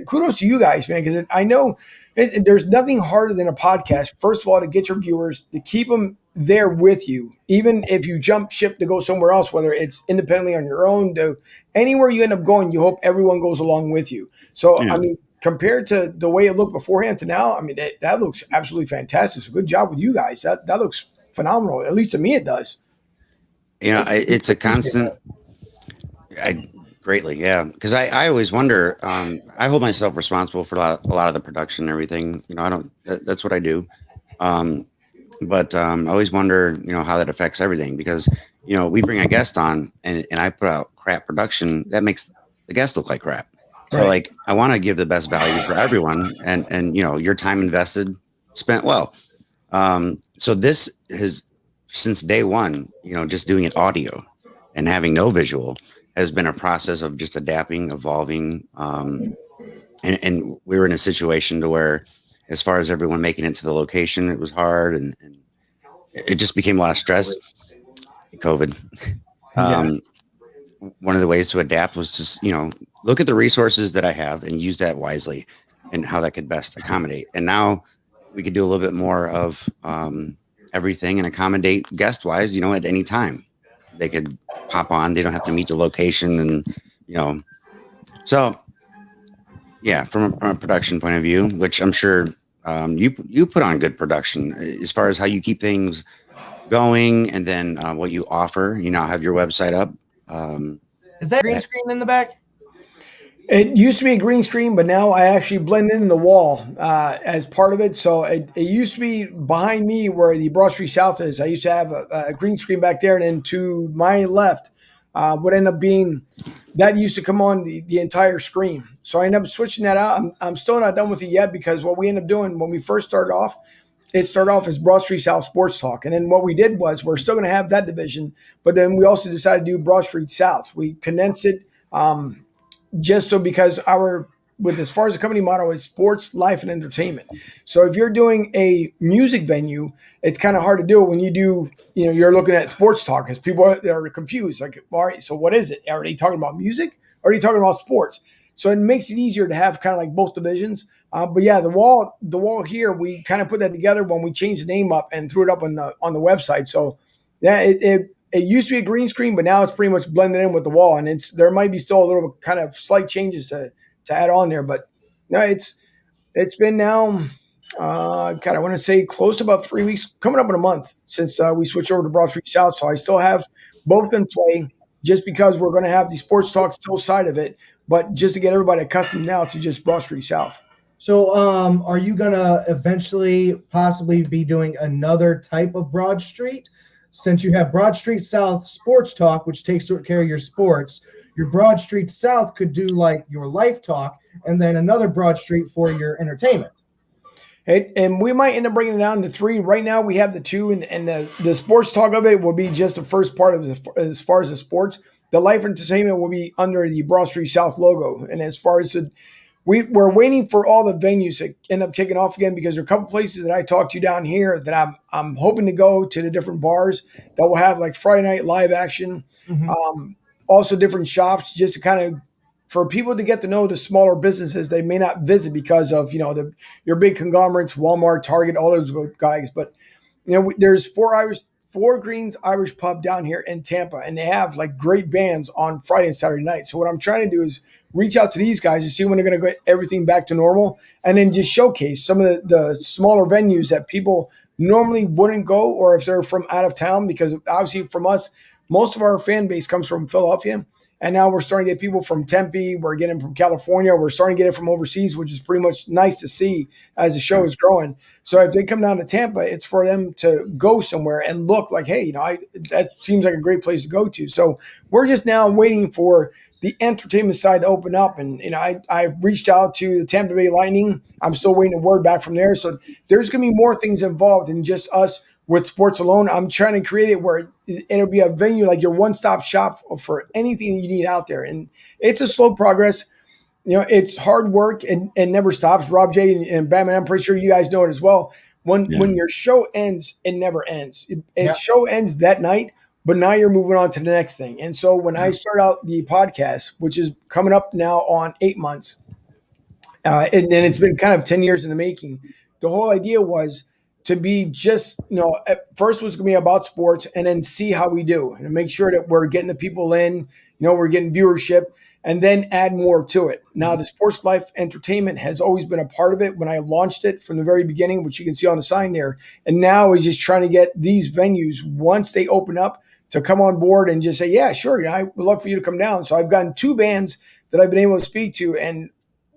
kudos to you guys, man, because I know there's nothing harder than a podcast. First of all, to get your viewers, to keep them there with you, even if you jump ship to go somewhere else, whether it's independently on your own, to anywhere you end up going, you hope everyone goes along with you. So, yeah. I mean, compared to the way it looked beforehand to now, I mean, that looks absolutely fantastic. So good job with you guys. That looks phenomenal. At least to me, it does. It's a constant. Greatly, yeah. Because I always wonder. I hold myself responsible for a lot of the production and everything. I don't. That's what I do. But I always wonder, how that affects everything, because, we bring a guest on and I put out crap production that makes the guest look like crap. Right. So I want to give the best value for everyone and your time invested, spent well. So this has, since day one, just doing it audio and having no visual has been a process of just adapting, evolving. And we were in a situation to where, as far as everyone making it to the location, it was hard, and it just became a lot of stress. COVID. One of the ways to adapt was to, look at the resources that I have and use that wisely, and how that could best accommodate. And now we could do a little bit more of everything and accommodate guest wise, at any time. They could pop on. They don't have to meet the location, and, so. Yeah, from a production point of view, which I'm sure You put on good production as far as how you keep things going, and then what you offer. You now have your website up. Is that green screen in the back? It used to be a green screen, but now I actually blend in the wall as part of it. So it used to be behind me where the Broad Street South is. I used to have a green screen back there, and then to my left would end up being that used to come on the entire screen. So I ended up switching that out. I'm still not done with it yet, because what we ended up doing when we first started off, it started off as Broad Street South Sports Talk. And then what we did was we're still going to have that division, but then we also decided to do Broad Street South. We condensed it just so because as far as the company motto is sports, life, and entertainment. So if you're doing a music venue, it's kind of hard to do it when you do, you're looking at sports talk, because people are confused. Like, all right, so what is it? Are they talking about music? Or are they talking about sports? So it makes it easier to have kind of like both divisions. But yeah, the wall here, we kind of put that together when we changed the name up and threw it up on the website. So yeah, it used to be a green screen, but now it's pretty much blended in with the wall, and there might be still a little kind of slight changes to add on there. But no, it's been now, I want to say close to about 3 weeks, coming up in a month since we switched over to Broad Street South. So I still have both in play, just because we're going to have the sports talk still side of it, but just to get everybody accustomed now to just Broad Street South. So are you going to eventually possibly be doing another type of Broad Street? Since you have Broad Street South Sports Talk, which takes care of your sports, your Broad Street South could do like your life talk, and then another Broad Street for your entertainment. And we might end up bringing it down to 3. Right now we have the 2, and the sports talk of it will be just the first part of as far as the sports. The life entertainment will be under the Broad Street South logo. And as far as we're waiting for all the venues to end up kicking off again, because there are a couple places that I talked to down here that I'm hoping to go to the different bars that will have like Friday night live action, also different shops, just to kind of for people to get to know the smaller businesses they may not visit because of your big conglomerates, Walmart, Target, all those guys. But there's Four Greens Irish Pub down here in Tampa, and they have like great bands on Friday and Saturday night. So what I'm trying to do is reach out to these guys and see when they're going to get everything back to normal, and then just showcase some of the smaller venues that people normally wouldn't go, or if they're from out of town, because obviously from us, most of our fan base comes from Philadelphia. And now we're starting to get people from Tempe. We're getting from California. We're starting to get it from overseas, which is pretty much nice to see as the show is growing. So if they come down to Tampa, it's for them to go somewhere and look like, hey, that seems like a great place to go to. So we're just now waiting for the entertainment side to open up. And, I reached out to the Tampa Bay Lightning. I'm still waiting a word back from there. So there's going to be more things involved than just us with sports alone. I'm trying to create it where it'll be a venue like your one-stop shop for anything you need out there. And it's a slow progress. It's hard work and never stops. Rob J and Batman, I'm pretty sure you guys know it as well. When your show ends, it never ends. Show ends that night, but now you're moving on to the next thing. And so when I start out the podcast, which is coming up now on 8 months, and it's been kind of 10 years in the making, the whole idea was to be just, at first was going to be about sports, and then see how we do and make sure that we're getting the people in, we're getting viewership, and then add more to it. Now, the sports life entertainment has always been a part of it when I launched it from the very beginning, which you can see on the sign there. And now is just trying to get these venues, once they open up, to come on board and just say, yeah, sure, I would love for you to come down. So I've gotten 2 bands that I've been able to speak to, and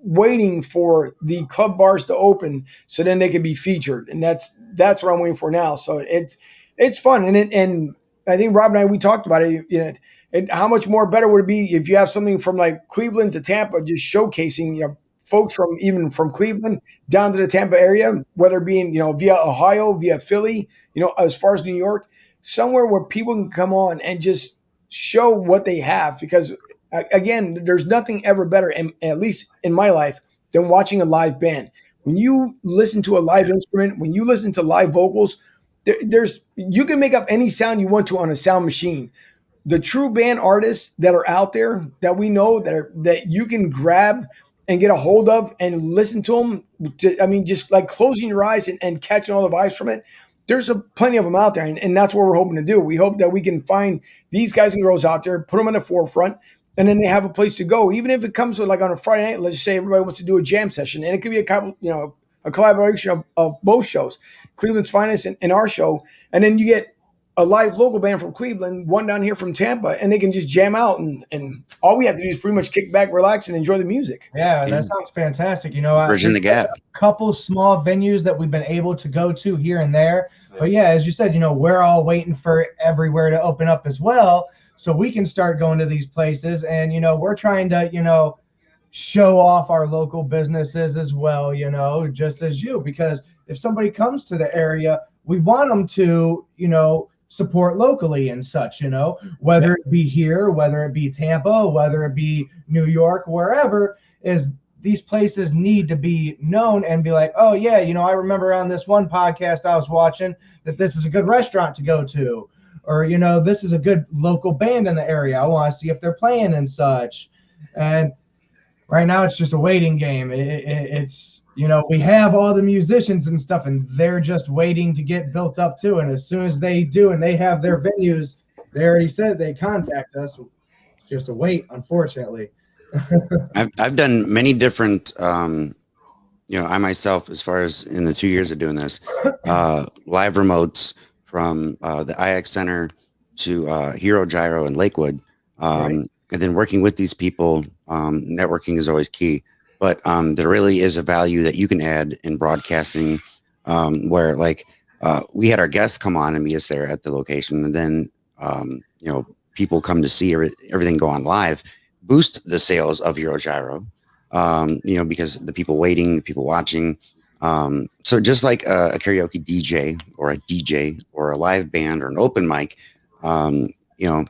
waiting for the club bars to open so then they can be featured. And that's what I'm waiting for now. So it's fun. And I think Rob and I, we talked about it, and how much more better would it be if you have something from like Cleveland to Tampa, just showcasing, folks from Cleveland down to the Tampa area, whether it being, via Ohio, via Philly, as far as New York, somewhere where people can come on and just show what they have. Because again, there's nothing ever better, at least in my life, than watching a live band. When you listen to a live instrument, when you listen to live vocals, you can make up any sound you want to on a sound machine. The true band artists that are out there that we know that you can grab and get a hold of and listen to them, just like closing your eyes and catching all the vibes from it. There's plenty of them out there, and that's what we're hoping to do. We hope that we can find these guys and girls out there, put them in the forefront, and then they have a place to go. Even if it comes with like on a Friday night, let's just say everybody wants to do a jam session, and it could be a a collaboration of both shows, Cleveland's Finest and our show. And then you get a live local band from Cleveland, one down here from Tampa, and they can just jam out. And all we have to do is pretty much kick back, relax, and enjoy the music. Yeah, that sounds fantastic. You know, Bridging the gap. A couple small venues that we've been able to go to here and there. But yeah, as you said, you know, we're all waiting for everywhere to open up as well, so we can start going to these places. And, you know, we're trying to, you know, show off our local businesses as well, you know, just as you, because if somebody comes to the area, we want them to, you know, support locally and such, you know, whether it be here, whether it be Tampa, whether it be New York, wherever, is these places need to be known and be like, oh yeah, you know, I remember on this one podcast I was watching that this is a good restaurant to go to, or, you know, this is a good local band in the area. I want to see if they're playing and such. And right now it's just a waiting game. It's, you know, we have all the musicians and stuff, and they're just waiting to get built up too. And as soon as they do and they have their venues, they already said they contact us. It's just a wait, unfortunately. I've done many different, you know, I myself, as far as in the 2 years of doing this, live remotes from the IX Center to Hero Gyro in Lakewood. And then working with these people, networking is always key. But there really is a value that you can add in broadcasting, where like we had our guests come on and meet us there at the location, and then you know, people come to see everything go on live, boost the sales of Hero Gyro, you know, because the people waiting, the people watching. So just like a karaoke DJ or a live band or an open mic, you know,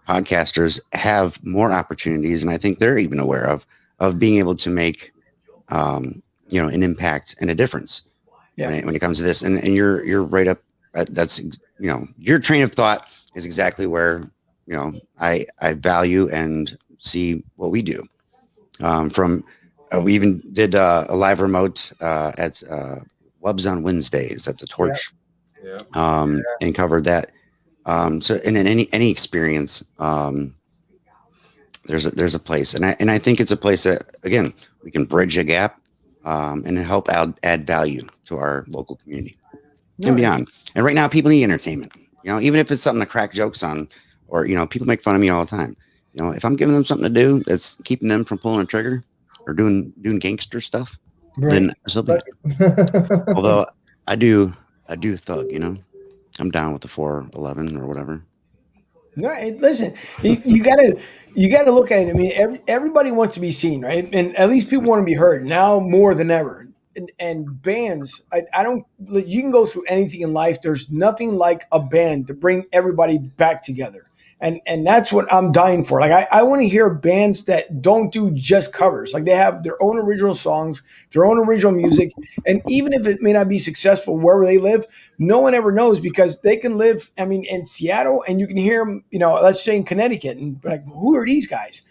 podcasters have more opportunities, and I think they're even aware of being able to make, you know, an impact and a difference when it comes to this. And you're right up. That's, you know, your train of thought is exactly where, you know, I value and see what we do. We even did a live remote at Wubs on Wednesdays at the Torch, and covered that. So in any experience, there's a place, and I think it's a place that, again, we can bridge a gap and help add value to our local community and beyond. And right now, people need entertainment. You know, even if it's something to crack jokes on, or, you know, people make fun of me all the time. You know, if I'm giving them something to do that's keeping them from pulling a trigger or doing gangster stuff, then so be it. Although I do thug, you know, I'm down with the 411 or whatever. No, listen, you gotta look at it. I mean, everybody wants to be seen, right? And at least people want to be heard now more than ever. And bands, I don't. You can go through anything in life. There's nothing like a band to bring everybody back together. And that's what I'm dying for. Like I want to hear bands that don't do just covers. Like they have their own original songs, their own original music. And even if it may not be successful wherever they live, no one ever knows, because they can live, I mean, in Seattle, and you can hear them, you know, let's say in Connecticut, and like, who are these guys?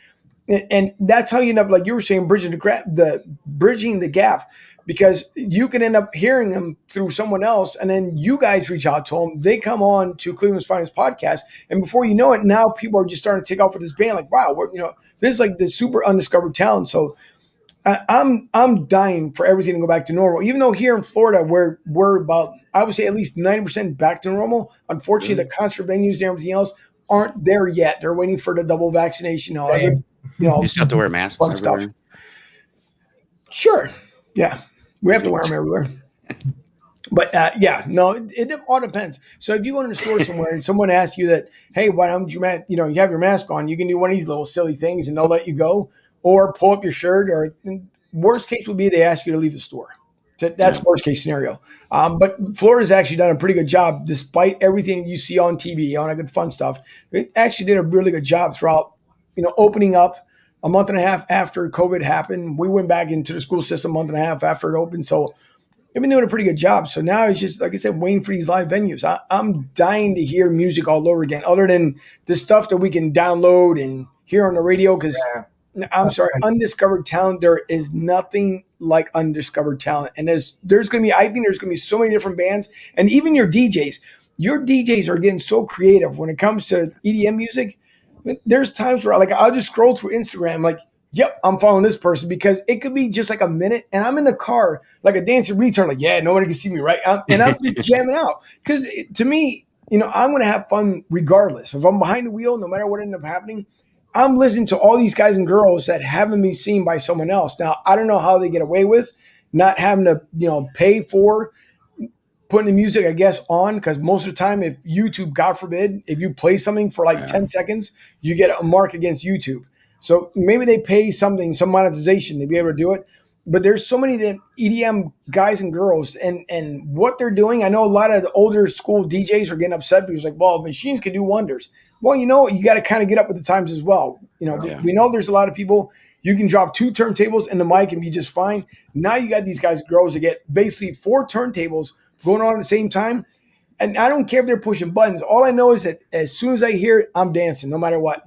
And that's how you end up, like you were saying, bridging the gap. Because you can end up hearing them through someone else, and then you guys reach out to them. They come on to Cleveland's Finest podcast, and before you know it, now people are just starting to take off with this band. Like, wow, you know, this is like the super undiscovered talent. So I'm dying for everything to go back to normal. Even though here in Florida, we're about, I would say, at least 90% back to normal. Unfortunately, the concert venues and everything else aren't there yet. They're waiting for the double vaccination. You just have to wear masks everywhere. Stuff. Sure, yeah. We have to wear them everywhere. But it all depends. So if you go into a store somewhere and someone asks you that, hey, why don't you have your mask on, you can do one of these little silly things and they'll let you go, or pull up your shirt, or worst case would be they ask you to leave the store. That's worst case scenario. But Florida's actually done a pretty good job, despite everything you see on TV, on good fun stuff. It actually did a really good job throughout, you know, opening up. A month and a half after COVID happened, we went back into the school system a month and a half after it opened. So they've been doing a pretty good job. So now it's just, like I said, waiting for these live venues. I'm dying to hear music all over again, other than the stuff that we can download and hear on the radio. Because I'm sorry, undiscovered talent, there is nothing like undiscovered talent. And I think there's going to be so many different bands, and even your DJs. Your DJs are getting so creative when it comes to EDM music. There's times where, like, I'll just scroll through Instagram, like, yep, I'm following this person, because it could be just like a minute and I'm in the car like a dancing retard, like, yeah, nobody can see me, right? And I'm just jamming out. Because to me, I'm going to have fun regardless. If I'm behind the wheel, no matter what ended up happening, I'm listening to all these guys and girls that haven't been seen by someone else. Now, I don't know how they get away with not having to, pay for putting the music, I guess, on, because most of the time, if YouTube, God forbid, if you play something for like 10 seconds, you get a mark against YouTube. So maybe they pay some monetization to be able to do it. But there's so many EDM guys and girls, and what they're doing. I know a lot of the older school DJs are getting upset because, like, well, machines can do wonders. Well, you got to kind of get up with the times as well. We know there's a lot of people. You can drop 2 turntables and the mic and be just fine. Now you got these guys and girls that get basically 4 turntables going on at the same time. And I don't care if they're pushing buttons. All I know is that as soon as I hear it, I'm dancing, no matter what.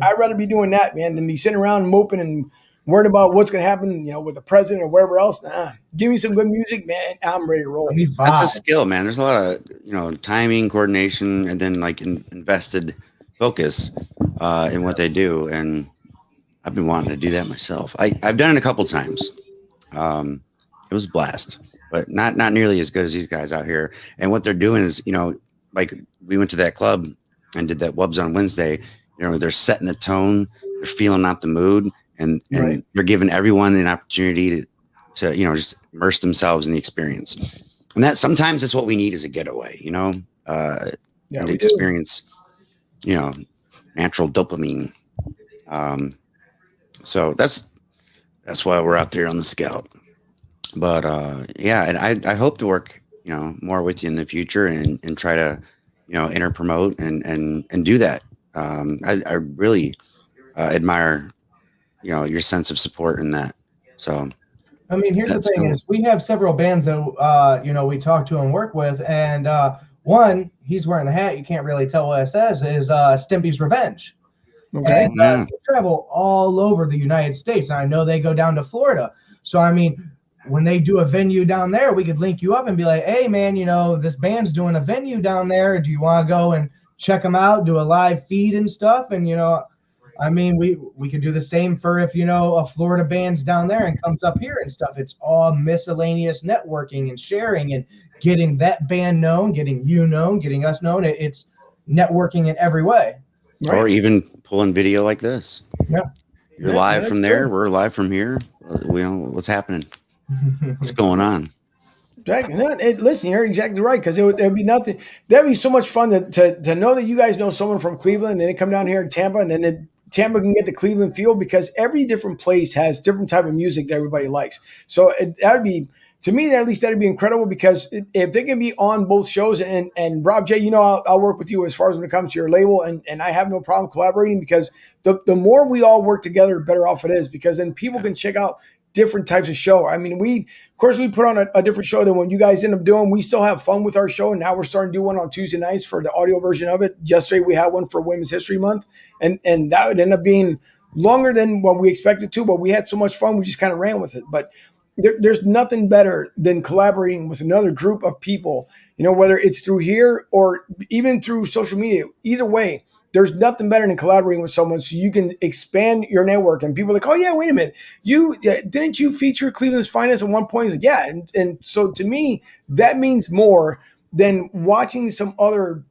I'd rather be doing that, man, than be sitting around moping and worried about what's going to happen, with the president or wherever else. Nah, give me some good music, man. I'm ready to roll. That's a skill, man. There's a lot of, timing, coordination, and then like invested focus in what they do. And I've been wanting to do that myself. I've done it a couple times. It was a blast, but not nearly as good as these guys out here. And what they're doing is, like we went to that club and did that Wubs on Wednesday. They're setting the tone, they're feeling out the mood, and Right. they're giving everyone an opportunity to just immerse themselves in the experience. And that sometimes it's what we need as a getaway, to we do. experience, natural dopamine. So that's why we're out there on the Scout. But and I hope to work, more with you in the future and try to, promote and do that. I really admire, your sense of support in that. So, I mean, here's the that's thing: cool. is we have several bands that we talk to and work with, and one, he's wearing the hat. You can't really tell what it says. Is Stimpy's Revenge. Okay. And, they travel all over the United States. I know they go down to Florida. So I mean, when they do a venue down there, we could link you up and be like, hey man, this band's doing a venue down there. Do you want to go and check them out, do a live feed and stuff? And I mean, we could do the same for if a Florida band's down there and comes up here and stuff. It's all miscellaneous networking and sharing and getting that band known, getting you known, getting us known. It's networking in every way. Or even pulling video like this. Yeah. You're Yeah, live that's from there. good. We're live from here. What's happening? What's going on? Jack, listen, you're exactly right, because it would be nothing. That'd be so much fun to know that you guys know someone from Cleveland, and they come down here in Tampa, and then Tampa can get the Cleveland feel, because every different place has different type of music that everybody likes. So that'd be, to me, at least that'd be incredible, because if they can be on both shows, and Rob J, I'll work with you as far as when it comes to your label, and I have no problem collaborating, because the more we all work together, the better off it is, because then people can check out different types of show. I mean, we put on a different show than when you guys end up doing. We still have fun with our show, and now we're starting to do one on Tuesday nights for the audio version of it. Yesterday we had one for Women's History Month, and that would end up being longer than what we expected to, but we had so much fun, we just kind of ran with it. But there's nothing better than collaborating with another group of people, whether it's through here or even through social media. Either way, there's nothing better than collaborating with someone so you can expand your network. And people are like, oh yeah, wait a minute, didn't you feature Cleveland's Finest at one point? He's like, yeah. And so to me, that means more than watching some other,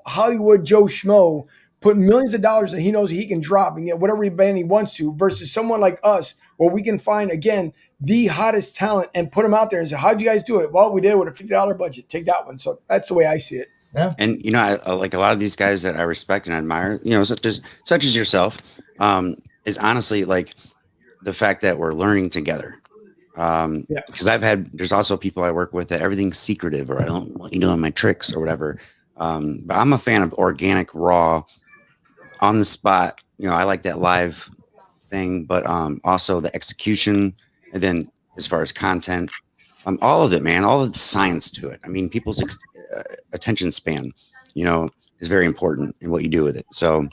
Hollywood Joe Schmo put millions of dollars that he knows he can drop and get whatever band he wants to, versus someone like us, where we can find, again, the hottest talent and put them out there and say, how'd you guys do it? Well, we did it with a $50 budget. Take that one. So that's the way I see it. Yeah. And I like a lot of these guys that I respect and admire, such as yourself, is honestly like the fact that we're learning together. Because there's also people I work with that everything's secretive, or I don't want you knowing my tricks or whatever. But I'm a fan of organic, raw, on the spot. I like that live thing, but also the execution, and then as far as content, all of it, man, all of the science to it. I mean, people's attention span, is very important in what you do with it. So,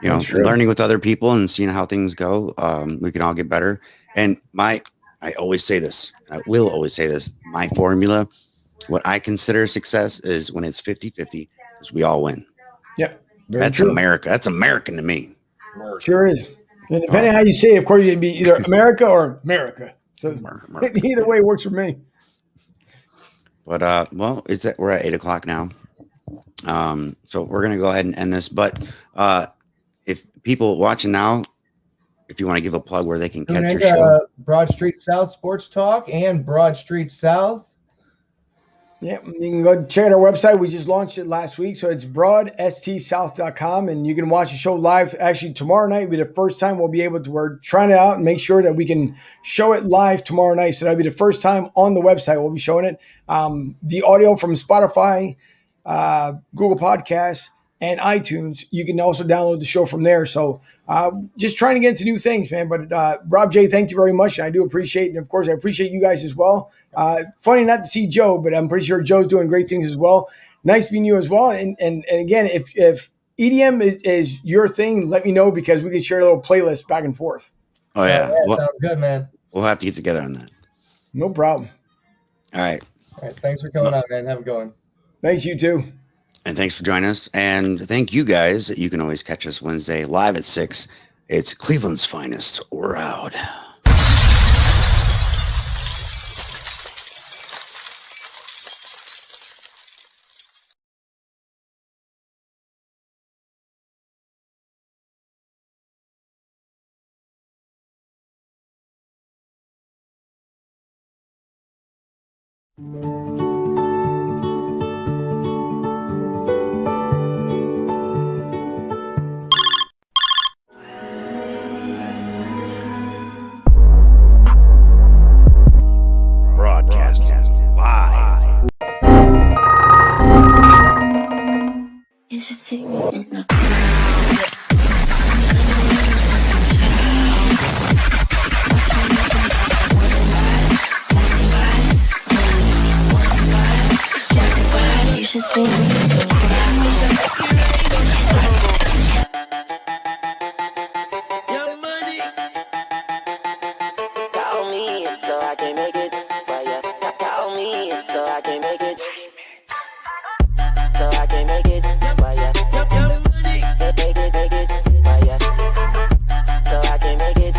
learning with other people and seeing how things go, we can all get better. And I always say this, I will always say this, my formula, what I consider success is when it's 50-50, because we all win. Yep. That's true. America. That's American to me. Sure is. And depending on how you say it, of course, it'd be either America or America. So either way works for me. But well, we're at 8 o'clock now. So we're gonna go ahead and end this. But if people watching now, if you want to give a plug where they can catch your show, Broad Street South Sports Talk and Broad Street South. Yeah, you can go check out our website. We just launched it last week. So it's broadstsouth.com, and you can watch the show live. Actually, tomorrow night will be the first time we'll be able to. We're trying it out and make sure that we can show it live tomorrow night. So that'll be the first time on the website we'll be showing it. The audio from Spotify, Google Podcasts, and iTunes. You can also download the show from there. So just trying to get into new things, man. But Rob J, thank you very much. I do appreciate it. And of course, I appreciate you guys as well. Funny not to see Joe, but I'm pretty sure Joe's doing great things as well. Nice meeting you as well. And again, if EDM is your thing, let me know because we can share a little playlist back and forth. Oh yeah, Sounds good, man. We'll have to get together on that. No problem. All right. All right. Thanks for coming on, man. Have a good one. Thanks, you too. And thanks for joining us. And thank you guys. You can always catch us Wednesday live at 6. It's Cleveland's finest. We're out. Broadcasting live. You should see me. Call me so I can make it. Call me so I can make it. So I can make it. Make it. So I can make it.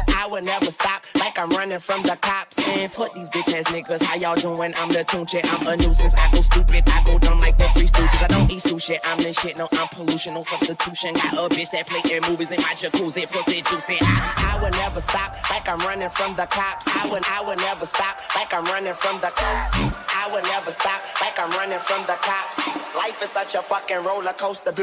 I would never stop like I'm running from the cops. And fuck these bitch ass niggas. How y'all doing? I'm the tune chick. I'm a nuisance. I go stupid. I go dumb like the Three Stooges. I don't eat sushi. I'm the shit. No, I'm pollution. No substitution. Got a bitch that play in movies in my jacuzzi. Pussy juicy. I would never stop like I'm running from the cops. I would never stop like I'm running from the cops. I would never stop like I'm running from the cops. Life is such a fucking roller coaster.